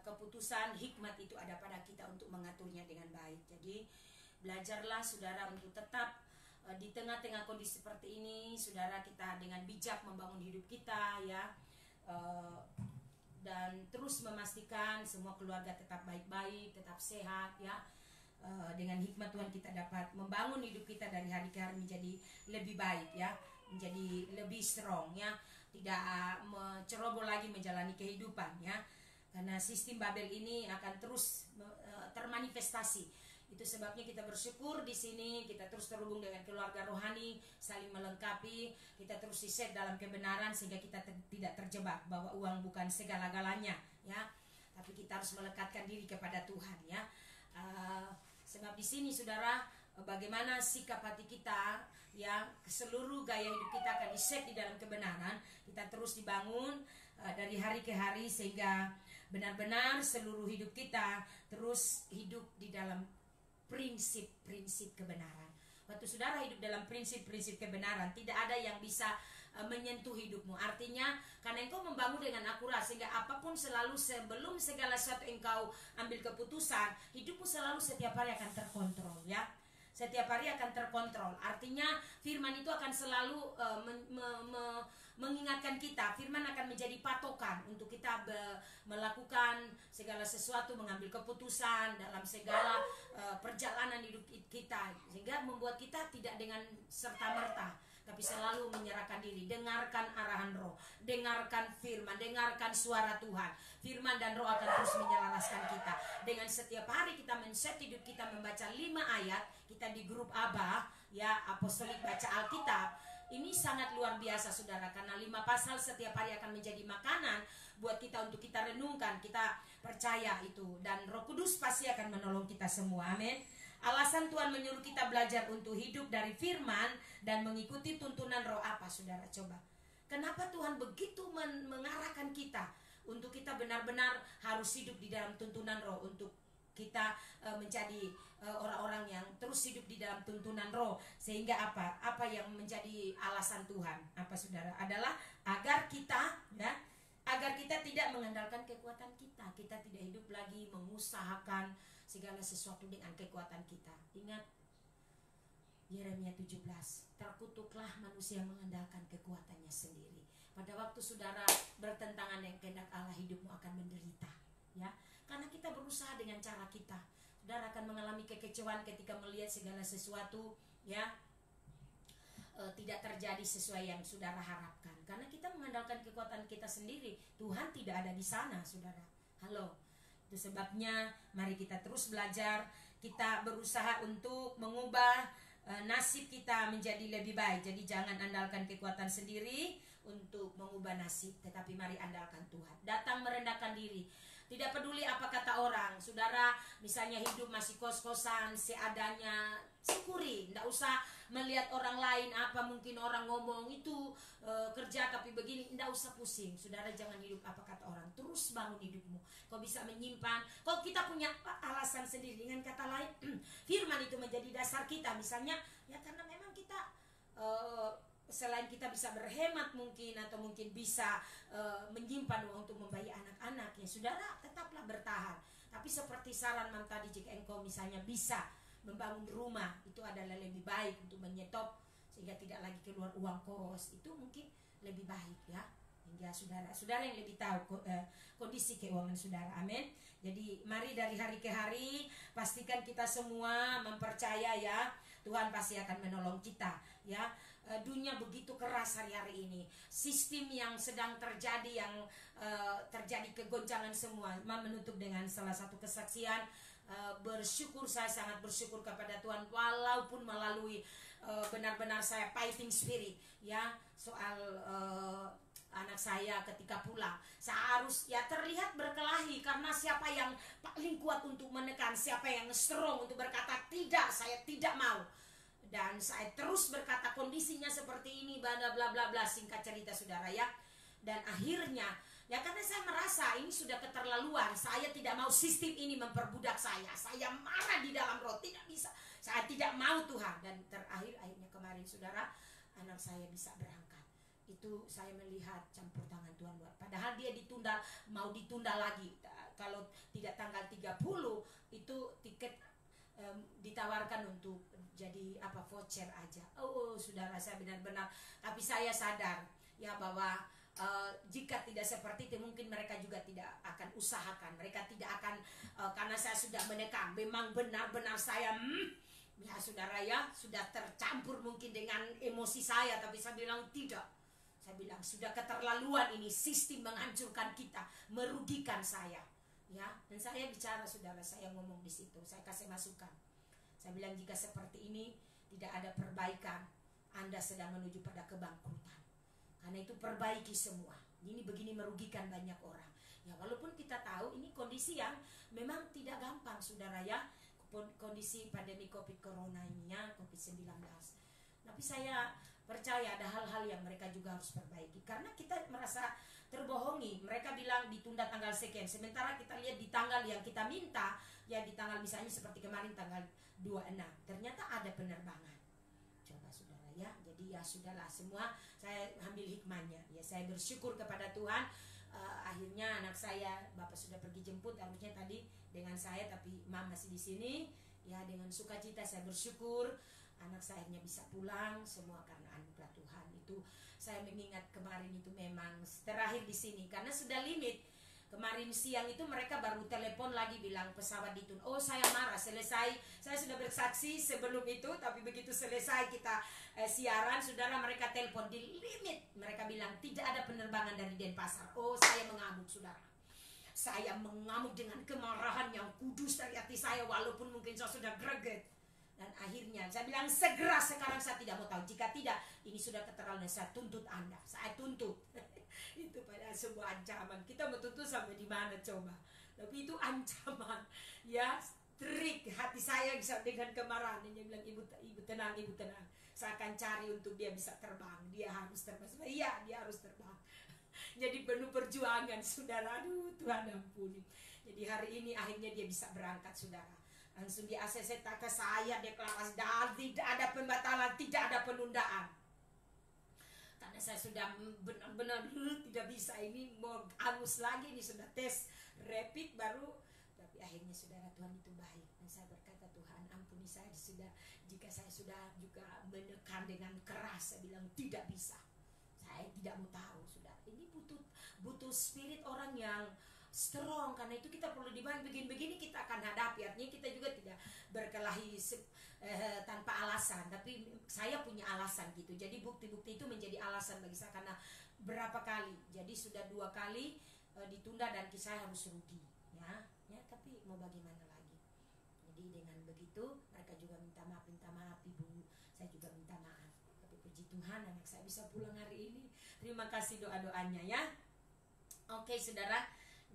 keputusan hikmat itu ada pada kita untuk mengaturnya dengan baik. Jadi belajarlah saudara untuk tetap di tengah-tengah kondisi seperti ini, saudara, kita dengan bijak membangun hidup kita ya, dan terus memastikan semua keluarga tetap baik-baik, tetap sehat ya. Dengan hikmat Tuhan kita dapat membangun hidup kita dari hari ke hari menjadi lebih baik ya, menjadi lebih strong ya, tidak ceroboh lagi menjalani kehidupan ya, karena sistem Babel ini akan terus termanifestasi. Itu sebabnya kita bersyukur di sini, kita terus terhubung dengan keluarga rohani, saling melengkapi, kita terus diset dalam kebenaran sehingga kita tidak terjebak bahwa uang bukan segala-galanya ya, tapi kita harus melekatkan diri kepada Tuhan ya. Sebab di sini saudara, bagaimana sikap hati kita, ya, seluruh gaya hidup kita akan di-set di dalam kebenaran. Kita terus dibangun dari hari ke hari sehingga benar-benar seluruh hidup kita terus hidup di dalam prinsip-prinsip kebenaran. Waktu saudara hidup dalam prinsip-prinsip kebenaran, tidak ada yang bisa menyentuh hidupmu. Artinya karena engkau membangun dengan akurat, sehingga apapun selalu sebelum segala sesuatu engkau ambil keputusan, hidupmu selalu setiap hari akan terkontrol, ya. Setiap hari akan terkontrol. Artinya firman itu akan selalu mengingatkan kita. Firman akan menjadi patokan untuk kita melakukan segala sesuatu, mengambil keputusan dalam segala perjalanan hidup kita, sehingga membuat kita tidak dengan serta-merta, tapi selalu menyerahkan diri. Dengarkan arahan Roh, dengarkan firman, dengarkan suara Tuhan. Firman dan Roh akan terus menyelaraskan kita. Dengan setiap hari kita men-set hidup kita membaca 5 ayat, kita di grup Abah, ya, apostolik baca Alkitab. Ini sangat luar biasa saudara, karena 5 pasal setiap hari akan menjadi makanan buat kita untuk kita renungkan. Kita percaya itu, dan Roh Kudus pasti akan menolong kita semua. Amin. Alasan Tuhan menyuruh kita belajar untuk hidup dari firman dan mengikuti tuntunan Roh apa saudara? Coba, kenapa Tuhan begitu mengarahkan kita untuk kita benar-benar harus hidup di dalam tuntunan Roh, untuk kita menjadi orang-orang yang terus hidup di dalam tuntunan Roh? Sehingga apa? Apa yang menjadi alasan Tuhan? Apa saudara? Adalah agar kita, ya, agar kita tidak mengandalkan kekuatan kita. Kita tidak hidup lagi mengusahakan segala sesuatu dengan kekuatan kita. Ingat Yeremia 17, terkutuklah manusia mengandalkan kekuatannya sendiri. Pada waktu saudara bertentangan dengan kehendak Allah, hidupmu akan menderita, ya. Karena kita berusaha dengan cara kita. Saudara akan mengalami kekecewaan ketika melihat segala sesuatu, ya, tidak terjadi sesuai yang saudara harapkan. Karena kita mengandalkan kekuatan kita sendiri. Tuhan tidak ada di sana, saudara. Halo. Itu sebabnya mari kita terus belajar. Kita berusaha untuk mengubah nasib kita menjadi lebih baik. Jadi jangan andalkan kekuatan sendiri untuk mengubah nasib, tetapi mari andalkan Tuhan. Datang merendahkan diri. Tidak peduli apa kata orang. Saudara misalnya hidup masih kos-kosan, seadanya, syukuri. Tidak usah melihat orang lain, apa mungkin orang ngomong itu kerja tapi begini. Tidak usah pusing. Saudara jangan hidup apa kata orang. Terus bangun hidupmu. Kau bisa menyimpan. Kalau kita punya alasan sendiri, dengan kata lain firman itu menjadi dasar kita. Misalnya, ya karena memang kita selain kita bisa berhemat mungkin, atau mungkin bisa menyimpan uang untuk membayar anak-anak, ya saudara tetaplah bertahan. Tapi seperti saran Mam tadi, jika engkau misalnya bisa membangun rumah, itu adalah lebih baik untuk menyetop sehingga tidak lagi keluar uang kos, itu mungkin lebih baik, ya. Hingga saudara yang lebih tahu kondisi keuangan saudara. Amin. Jadi mari dari hari ke hari pastikan kita semua mempercaya, ya, Tuhan pasti akan menolong kita, ya. Dunia begitu keras hari-hari ini. Sistem yang sedang terjadi, yang terjadi kegoncangan semua. Menutup dengan salah satu kesaksian. Bersyukur, saya sangat bersyukur kepada Tuhan, walaupun melalui benar-benar saya fighting spirit, ya, soal anak saya ketika pulang, saya harus, ya, terlihat berkelahi karena siapa yang paling kuat untuk menekan, siapa yang strong untuk berkata tidak, saya tidak mau. Dan saya terus berkata kondisinya seperti ini, bla bla bla bla, singkat cerita saudara, ya. Dan akhirnya, ya, karena saya merasa ini sudah keterlaluan, saya tidak mau sistem ini memperbudak saya marah di dalam roh, tidak bisa, saya tidak mau Tuhan. Dan akhirnya kemarin saudara, anak saya bisa berangkat. Itu saya melihat campur tangan Tuhan luar. Padahal dia mau ditunda lagi. Kalau tidak tanggal 30 itu tiket ditawarkan untuk jadi voucher aja. Saudara, saya benar-benar, tapi saya sadar, ya, bahwa jika tidak seperti itu mungkin mereka juga tidak akan usahakan. Mereka tidak akan, karena saya sudah menekan. Memang benar-benar saya ya saudara, ya, sudah tercampur mungkin dengan emosi saya, tapi saya bilang tidak. Saya bilang sudah keterlaluan ini, sistem menghancurkan kita, merugikan saya, ya. Dan saya bicara saudara, saya ngomong di situ, saya kasih masukan. Saya bilang jika seperti ini tidak ada perbaikan, Anda sedang menuju pada kebangkrutan. Karena itu perbaiki semua. Ini begini merugikan banyak orang. Ya, walaupun kita tahu ini kondisi yang memang tidak gampang saudara, ya. kondisi pandemi COVID Corona ini ya, COVID-19. Tapi saya percaya ada hal-hal yang mereka juga harus perbaiki, karena kita merasa terbohongi. Mereka bilang ditunda tanggal sekian, sementara kita lihat di tanggal yang kita minta, ya di tanggal misalnya seperti kemarin tanggal 26, ternyata ada penerbangan. Coba saudara ya, jadi ya sudahlah, semua saya ambil hikmahnya. Ya saya bersyukur kepada Tuhan. Akhirnya anak saya, bapak sudah pergi jemput harusnya tadi dengan saya, tapi mama masih di sini. Ya dengan sukacita saya bersyukur anak saya akhirnya bisa pulang, semua karena anugerah Tuhan. Itu saya mengingat kemarin itu memang terakhir di sini karena sudah limit. Kemarin siang itu mereka baru telepon lagi bilang pesawat ditunda. Oh saya marah, selesai. Saya sudah bersaksi sebelum itu, tapi begitu selesai kita siaran, saudara, mereka telepon di limit. Mereka bilang tidak ada penerbangan dari Denpasar. Oh saya mengamuk saudara. Saya mengamuk dengan kemarahan yang kudus dari hati saya, walaupun mungkin saya sudah greget. Dan akhirnya saya bilang segera sekarang saya tidak mau tahu. Jika tidak, ini sudah keterlaluan, saya tuntut Anda. Saya tuntut. Itu pada sebuah ancaman. Kita mau tuntut sampai di mana coba? Tapi itu ancaman. Ya, trik hati saya bisa dengan kemarahan. Dia bilang, ibu tenang, ibu tenang. Saya akan cari untuk dia bisa terbang. Dia harus terbang. Iya, dia harus terbang. Jadi penuh perjuangan, saudara. Aduh, Tuhan ampuni. Jadi hari ini akhirnya dia bisa berangkat, saudara. Langsung di ACC ke saya deklarasi, tidak ada pembatalan, tidak ada penundaan. Karena saya sudah benar-benar tidak bisa, ini mau angus lagi, ini sudah tes rapid baru. Tapi akhirnya saudara, Tuhan itu baik. Dan saya berkata, Tuhan ampuni saya sudah, jika saya sudah juga menekan dengan keras, saya bilang tidak bisa. Saya tidak mau tahu, saudara. Ini butuh spirit orang yang strong, karena itu kita perlu dibantu. Begini-begini kita akan hadapi. Artinya kita juga tidak berkelahi tanpa alasan, tapi saya punya alasan gitu. Jadi bukti-bukti itu menjadi alasan bagi saya, karena berapa kali, jadi sudah 2 kali ditunda dan saya harus rugi ya, tapi mau bagaimana lagi. Jadi dengan begitu mereka juga minta maaf ibu, saya juga minta maaf. Tapi puji Tuhan anak saya bisa pulang hari ini. Terima kasih doa-doanya ya. Oke saudara,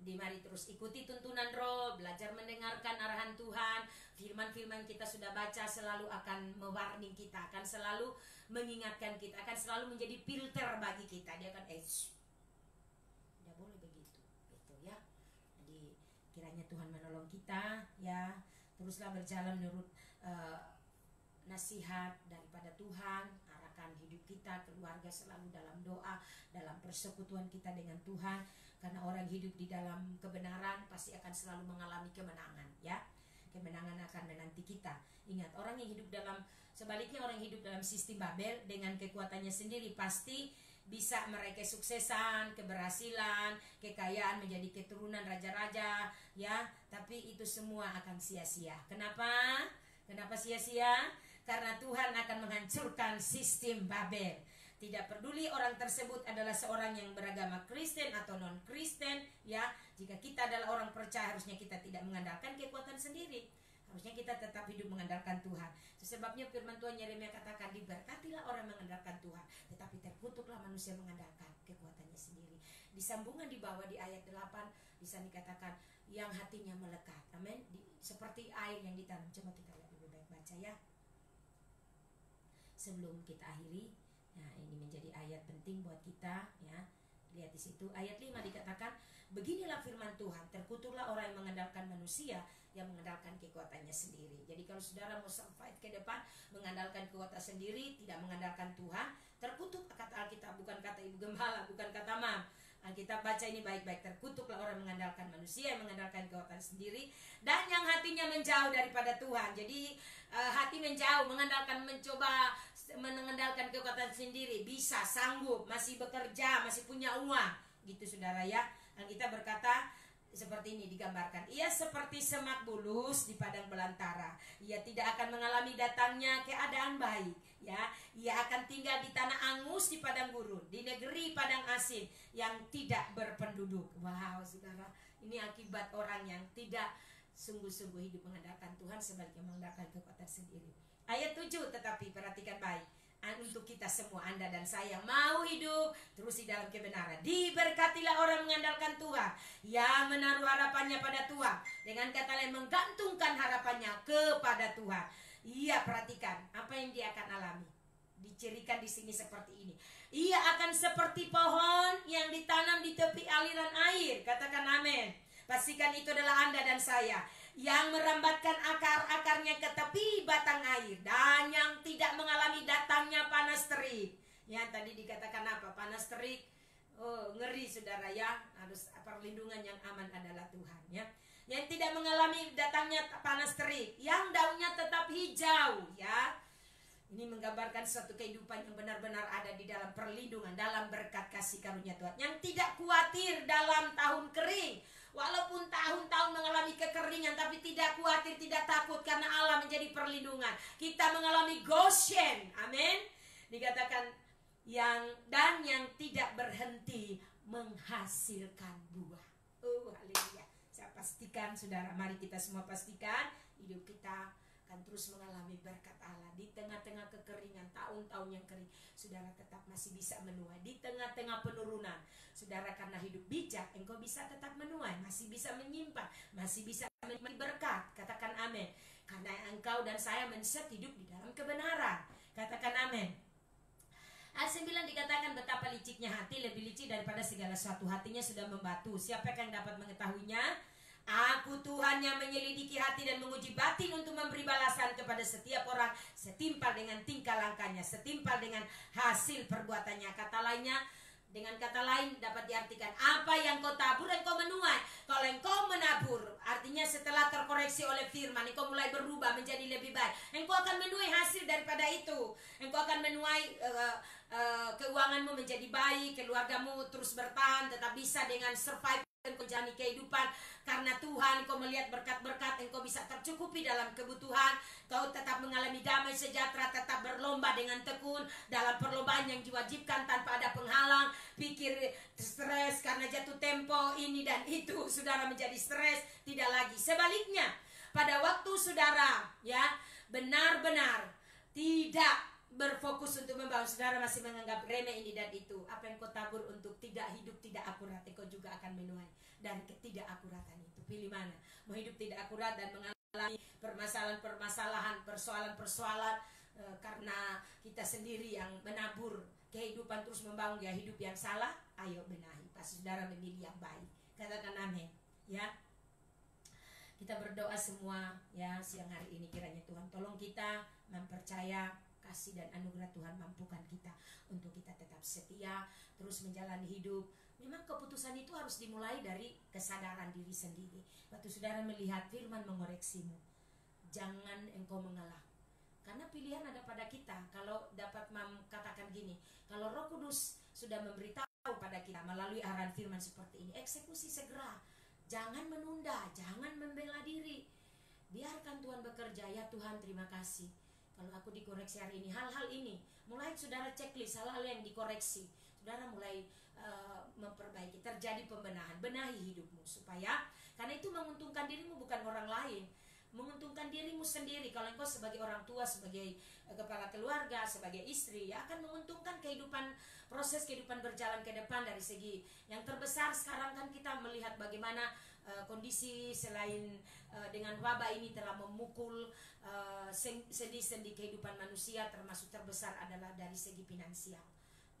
mari terus ikuti tuntunan Roh, belajar mendengarkan arahan Tuhan. Firman-firman kita sudah baca selalu akan mewarning kita, akan selalu mengingatkan kita, akan selalu menjadi filter bagi kita. Dia akan tidak boleh begitu, gitu ya. Jadi kiranya Tuhan menolong kita ya. Teruslah berjalan menurut nasihat daripada Tuhan. Arahkan hidup kita, keluarga selalu dalam doa, dalam persekutuan kita dengan Tuhan. Karena orang hidup di dalam kebenaran pasti akan selalu mengalami kemenangan ya. Kemenangan akan menanti kita. Ingat, orang yang hidup sebaliknya orang yang hidup dalam sistem Babel dengan kekuatannya sendiri pasti bisa meraih kesuksesan, keberhasilan, kekayaan, menjadi keturunan raja-raja ya. Tapi itu semua akan sia-sia. Kenapa? Kenapa sia-sia? Karena Tuhan akan menghancurkan sistem Babel. Tidak peduli orang tersebut adalah seorang yang beragama Kristen atau non-Kristen ya. Jika kita adalah orang percaya, harusnya kita tidak mengandalkan kekuatan sendiri. Harusnya kita tetap hidup mengandalkan Tuhan. Sebabnya firman Tuhan Yeremia katakan, diberkatilah orang mengandalkan Tuhan, tetapi terkutuklah manusia mengandalkan kekuatannya sendiri. Di sambungan di bawah di ayat 8 di sana dikatakan yang hatinya melekat. Amin. Seperti air yang ditanam. Coba kita lihat lebih baik baca ya. Sebelum kita akhiri, nah ini menjadi ayat penting buat kita ya. Lihat di situ ayat 5 dikatakan, beginilah firman Tuhan, terkutuklah orang yang mengandalkan manusia, yang mengandalkan kekuatannya sendiri. Jadi kalau saudara mau fight ke depan, mengandalkan kekuatan sendiri, tidak mengandalkan Tuhan, terkutuk. Kata Alkitab, bukan kata Ibu Gembala, bukan kata Mam. Alkitab baca ini baik-baik, terkutuklah orang mengandalkan manusia, yang mengandalkan kekuatan sendiri, dan yang hatinya menjauh daripada Tuhan. Jadi hati menjauh, mencoba mengandalkan kekuatan sendiri, bisa, sanggup, masih bekerja, masih punya uang, gitu saudara ya. Alkitab berkata seperti ini digambarkan, ia seperti semak bulus di padang belantara. Ia tidak akan mengalami datangnya keadaan baik ya. Ia akan tinggal di tanah angus, di padang gurun, di negeri padang asin yang tidak berpenduduk. Wow saudara, ini akibat orang yang tidak sungguh-sungguh hidup mengandalkan Tuhan, sebaliknya mengandalkan kekuatan sendiri. Ayat 7 tetapi perhatikan baik. untuk kita semua, Anda dan saya yang mau hidup terus di dalam kebenaran. Diberkatilah orang mengandalkan Tuhan, yang menaruh harapannya pada Tuhan, dengan kata lain menggantungkan harapannya kepada Tuhan. Ia perhatikan apa yang dia akan alami. Dicirikan di sini seperti ini. Ia akan seperti pohon yang ditanam di tepi aliran air. Katakan amin. Pastikan itu adalah Anda dan saya, yang merambatkan akar-akarnya ke tepi batang air, dan yang tidak mengalami datangnya panas terik. Ya, tadi dikatakan apa? Panas terik. Oh, ngeri saudara ya. Harus perlindungan yang aman adalah Tuhan ya. Yang tidak mengalami datangnya panas terik, yang daunnya tetap hijau ya. Ini menggambarkan suatu kehidupan yang benar-benar ada di dalam perlindungan, dalam berkat kasih karunia Tuhan. Yang tidak khawatir dalam tahun kering. Walaupun tahun-tahun mengalami kekeringan, tapi tidak khawatir, tidak takut, karena Allah menjadi perlindungan. Kita mengalami Goshen, amin. Dikatakan yang tidak berhenti menghasilkan buah. Oh, haleluya. Saya pastikan saudara, mari kita semua pastikan hidup kita akan terus mengalami berkat Allah. Di tengah-tengah kekeringan, tahun-tahun yang kering, saudara tetap masih bisa menuai. Di tengah-tengah penurunan, saudara karena hidup bijak, engkau bisa tetap menuai, masih bisa menyimpan, masih bisa menikmati berkat. Katakan amin. Karena engkau dan saya menset hidup di dalam kebenaran. Katakan amin. Ayat 9 dikatakan betapa liciknya hati, lebih licik daripada segala sesuatu. Hatinya sudah membatu. Siapa yang dapat mengetahuinya? Aku Tuhan yang menyelidiki hati dan menguji batin untuk memberi balasan kepada setiap orang setimpal dengan tingkah langkahnya, setimpal dengan hasil perbuatannya. Dengan kata lain dapat diartikan, apa yang kau tabur engkau menuai. Kalau engkau menabur, artinya setelah terkoreksi oleh firman, engkau mulai berubah menjadi lebih baik, engkau akan menuai hasil daripada itu. Engkau akan menuai keuanganmu menjadi baik, keluargamu terus bertahan, tetap bisa dengan survive, engkau jalani kehidupan karena Tuhan. Engkau melihat berkat-berkat, engkau bisa tercukupi dalam kebutuhan. Kau tetap mengalami damai sejahtera, tetap berlomba dengan tekun dalam perlombaan yang diwajibkan tanpa ada penghalang. Pikir stres karena jatuh tempo ini dan itu, saudara menjadi stres, tidak lagi. Sebaliknya, pada waktu saudara ya benar-benar tidak berfokus untuk membangun, saudara masih menganggap remeh ini dan itu, apa yang kau tabur untuk tidak hidup tidak akurat, kau juga akan menuai dari ketidakakuratan itu. Pilih mana? Mau hidup tidak akurat dan mengalami permasalahan-permasalahan, persoalan-persoalan karena kita sendiri yang menabur kehidupan terus membangun ya hidup yang salah. Ayo benahi, pasti saudara memilih yang baik. Katakan amin ya. Kita berdoa semua ya siang hari ini, kiranya Tuhan tolong kita mempercaya kasih dan anugerah Tuhan, mampukan kita untuk kita tetap setia terus menjalani hidup. Memang keputusan itu harus dimulai dari kesadaran diri sendiri. Waktu saudara melihat firman mengoreksimu, jangan engkau mengalah, karena pilihan ada pada kita. Kalau dapat katakan gini, kalau Roh Kudus sudah memberitahu pada kita melalui arahan firman seperti ini, eksekusi segera, jangan menunda, jangan membela diri, biarkan Tuhan bekerja. Ya Tuhan, terima kasih kalau aku dikoreksi hari ini, hal-hal ini. Mulai saudara checklist hal-hal yang dikoreksi, saudara mulai memperbaiki, terjadi pembenahan, benahi hidupmu supaya, karena itu menguntungkan dirimu bukan orang lain, menguntungkan dirimu sendiri. Kalau engkau sebagai orang tua, sebagai kepala keluarga, sebagai istri, ya akan menguntungkan kehidupan, proses kehidupan berjalan ke depan. Dari segi yang terbesar sekarang kan kita melihat bagaimana kondisi selain dengan wabah ini telah memukul sendi-sendi kehidupan manusia, termasuk terbesar adalah dari segi finansial.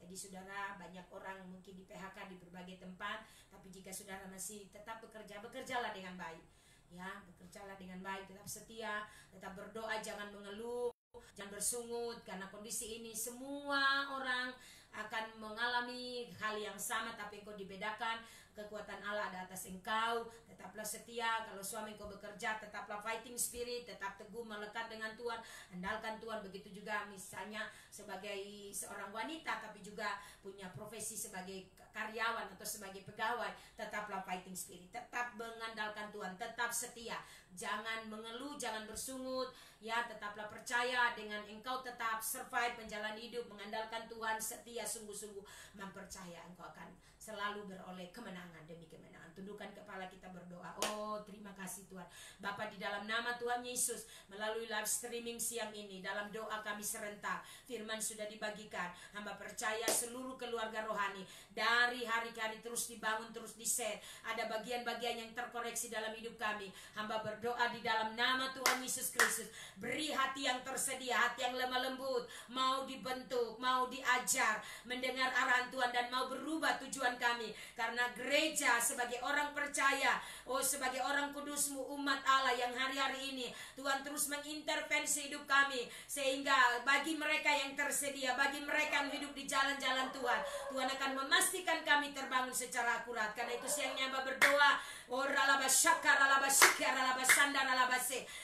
Jadi saudara, banyak orang mungkin di PHK di berbagai tempat, tapi jika saudara masih tetap bekerja, bekerjalah dengan baik. Ya, bekerjalah dengan baik, tetap setia, tetap berdoa, jangan mengeluh, jangan bersungut, karena kondisi ini semua orang akan mengalami hal yang sama, tapi engkau dibedakan. Kekuatan Allah ada atas engkau. Tetaplah setia. Kalau suami engkau bekerja, tetaplah fighting spirit, tetap teguh melekat dengan Tuhan, andalkan Tuhan. Begitu juga misalnya sebagai seorang wanita tapi juga punya profesi sebagai karyawan atau sebagai pegawai, tetaplah fighting spirit, tetap mengandalkan Tuhan, tetap setia, jangan mengeluh, jangan bersungut. Ya, tetaplah percaya, dengan engkau tetap survive menjalani hidup, mengandalkan Tuhan, setia, sungguh-sungguh mempercaya, engkau akan selalu beroleh kemenangan demi kemenangan. Tundukkan kepala kita berdoa. Oh, terima kasih Tuhan. Bapa, di dalam nama Tuhan Yesus, melalui live streaming siang ini, dalam doa kami serentak, firman sudah dibagikan. Hamba percaya seluruh keluarga rohani dari hari ke hari terus dibangun, terus di-share. Ada bagian-bagian yang terkoreksi dalam hidup kami. Hamba berdoa di dalam nama Tuhan Yesus Kristus, beri hati yang tersedia, hati yang lemah lembut, mau dibentuk, mau diajar, mendengar arahan Tuhan, dan mau berubah tujuan kami. Karena gereja sebagai orang percaya, sebagai orang kudusmu, umat Allah yang hari-hari ini Tuhan terus mengintervensi hidup kami, sehingga bagi mereka yang tersedia, bagi mereka yang hidup di jalan-jalan Tuhan, Tuhan akan memastikan kami terbangun secara akurat. Karena itu siangnya hamba berdoa,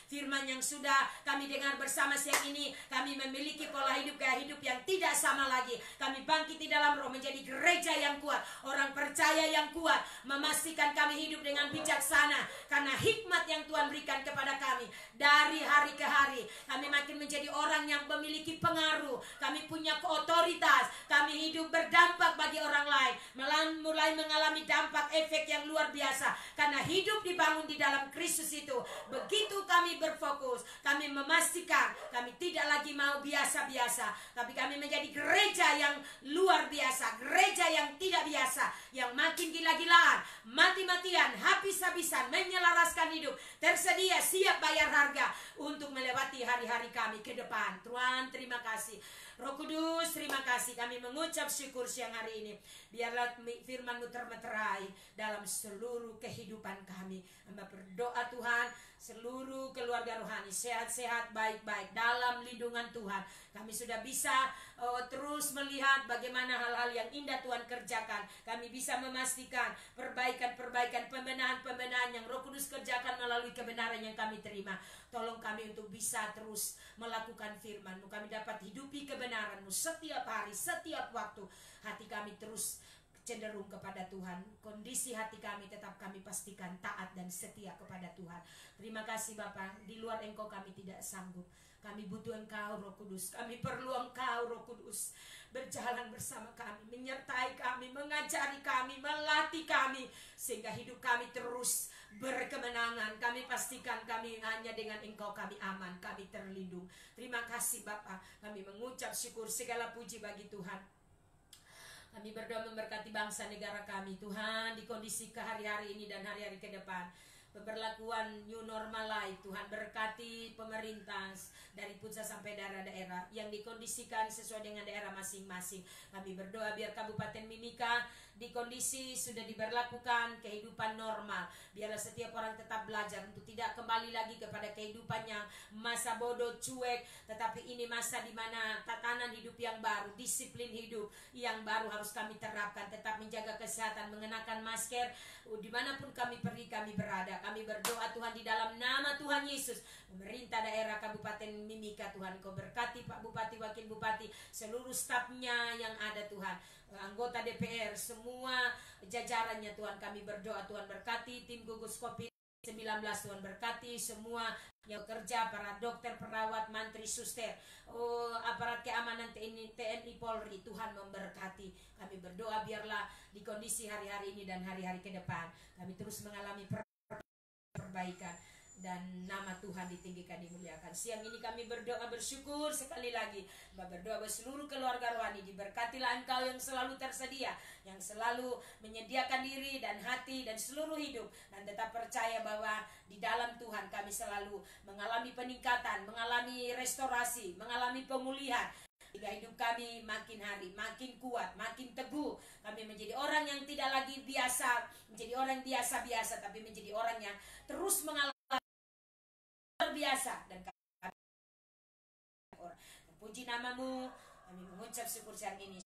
firman yang sudah kami dengar bersama siang ini, kami memiliki pola hidup, gaya hidup yang tidak sama lagi. Kami bangkit di dalam roh menjadi gereja yang kuat, orang percaya yang kuat, memastikan kami hidup dengan bijaksana. Karena hikmat yang Tuhan berikan kepada kami dari hari ke hari, kami makin menjadi orang yang memiliki pengaruh. Kami punya otoritas, kami hidup berdampak bagi orang lain, mulai mengalami dampak efek yang luar biasa. Karena hidup dibangun di dalam Kristus itu, begitu kami berfokus, kami memastikan kami tidak lagi mau biasa-biasa, tapi kami menjadi gereja yang luar biasa, gereja yang tidak biasa, yang makin gila-gilaan, mati-matian, habis-habisan, menyelaraskan hidup, tersedia, siap bayar harga untuk melewati hari-hari kami ke depan. Tuhan, terima kasih. Roh Kudus, terima kasih. Kami mengucap syukur siang hari ini. Biarlah firman-Mu termeterai dalam seluruh kehidupan kami. Hamba berdoa Tuhan, seluruh keluarga rohani sehat-sehat, baik-baik dalam lindungan Tuhan. Kami sudah bisa terus melihat bagaimana hal-hal yang indah Tuhan kerjakan. Kami bisa memastikan perbaikan-perbaikan, pembenahan-pembenahan yang Roh Kudus kerjakan melalui kebenaran yang kami terima. Tolong kami untuk bisa terus melakukan firman-Mu. Kami dapat hidupi kebenaran-Mu setiap hari, setiap waktu. Hati kami terus cenderung kepada Tuhan. Kondisi hati kami tetap kami pastikan taat dan setia kepada Tuhan. Terima kasih Bapa. Di luar Engkau kami tidak sanggup. Kami butuh Engkau Roh Kudus. Kami perlu Engkau Roh Kudus berjalan bersama kami, menyertai kami, mengajari kami, melatih kami, sehingga hidup kami terus berkemenangan. Kami pastikan kami hanya dengan Engkau kami aman, kami terlindung. Terima kasih Bapa. Kami mengucap syukur, segala puji bagi Tuhan. Kami berdoa memberkati bangsa negara kami Tuhan, di kondisi hari-hari ini dan hari-hari ke depan. Pemberlakuan new normal life, Tuhan berkati pemerintah dari pusat sampai daerah-daerah yang dikondisikan sesuai dengan daerah masing-masing. Kami berdoa biar Kabupaten Mimika di kondisi sudah diberlakukan kehidupan normal. Biarlah setiap orang tetap belajar untuk tidak kembali lagi kepada kehidupan yang masa bodoh, cuek. Tetapi ini masa di mana tatanan hidup yang baru, disiplin hidup yang baru harus kami terapkan. Tetap menjaga kesehatan, mengenakan masker dimanapun kami pergi, kami berada. Kami berdoa Tuhan di dalam nama Tuhan Yesus, pemerintah daerah Kabupaten Mimika Tuhan, Kau berkati Pak Bupati, Wakil Bupati, seluruh stafnya yang ada Tuhan, anggota DPR, semua jajarannya Tuhan. Kami berdoa Tuhan berkati tim gugus COVID-19, Tuhan berkati semua yang kerja, para dokter, perawat, mantri, suster, aparat keamanan TNI Polri, Tuhan memberkati. Kami berdoa biarlah di kondisi hari-hari ini dan hari-hari ke depan kami terus mengalami perbaikan dan nama Tuhan ditinggikan, dimuliakan. Siang ini kami berdoa bersyukur sekali lagi. Berdoa seluruh keluarga rohani diberkatilah Engkau yang selalu tersedia, yang selalu menyediakan diri dan hati dan seluruh hidup, dan tetap percaya bahwa di dalam Tuhan kami selalu mengalami peningkatan, mengalami restorasi, mengalami pemulihan. Hingga hidup kami makin hari makin kuat, makin teguh. Kami menjadi orang yang tidak lagi biasa, menjadi orang biasa-biasa, tapi menjadi orang yang terus mengalami biasa. Dan kami puji nama-Mu, kami mengucap syukur siang ini.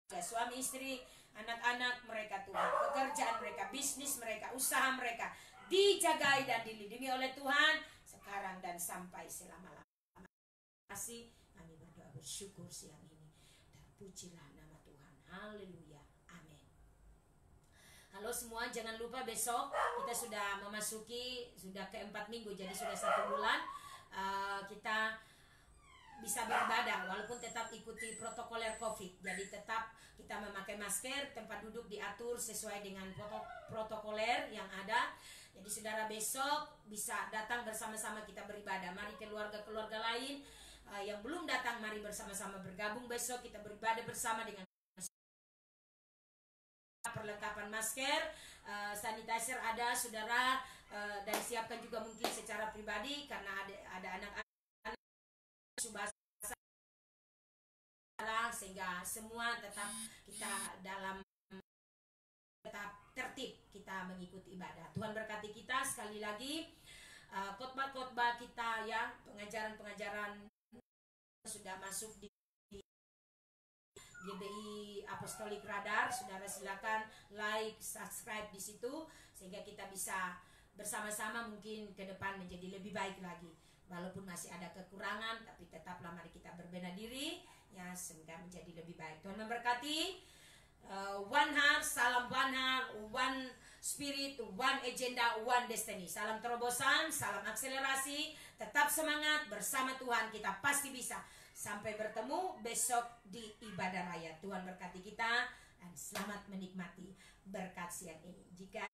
Suami istri, anak-anak mereka Tuhan, pekerjaan mereka, bisnis mereka, usaha mereka dijagai dan dilindungi oleh Tuhan sekarang dan sampai selama-lamanya. Terima kasih. Kami berdoa bersyukur siang ini. Terpujilah nama Tuhan. Haleluya. Amin. Halo semua, jangan lupa besok kita sudah memasuki sudah ke-4 minggu, jadi sudah 1 bulan kita bisa beribadah walaupun tetap ikuti protokoler COVID. Jadi tetap kita memakai masker, tempat duduk diatur sesuai dengan protokoler yang ada. Jadi saudara besok bisa datang bersama-sama kita beribadah. Mari keluarga-keluarga lain yang belum datang, mari bersama-sama bergabung besok kita beribadah bersama dengan perlengkapan masker, sanitizer ada saudara, dan siapkan juga mungkin secara pribadi karena ada anak-anak sehingga semua tetap kita tetap tertib kita mengikuti ibadah. Tuhan berkati kita sekali lagi. Khotbah-khotbah kita ya, pengajaran-pengajaran sudah masuk di GBI Apostolik Radar. Saudara silakan like, subscribe di situ sehingga kita bisa bersama-sama mungkin ke depan menjadi lebih baik lagi. Walaupun masih ada kekurangan, tapi tetaplah mari kita berbenah diri ya sehingga menjadi lebih baik. Tuhan memberkati. One heart, salam one heart, one spirit, one agenda, one destiny. Salam terobosan, salam akselerasi. Tetap semangat, bersama Tuhan kita pasti bisa. Sampai bertemu besok di ibadah raya. Tuhan berkati kita dan selamat menikmati berkat siang ini. Jika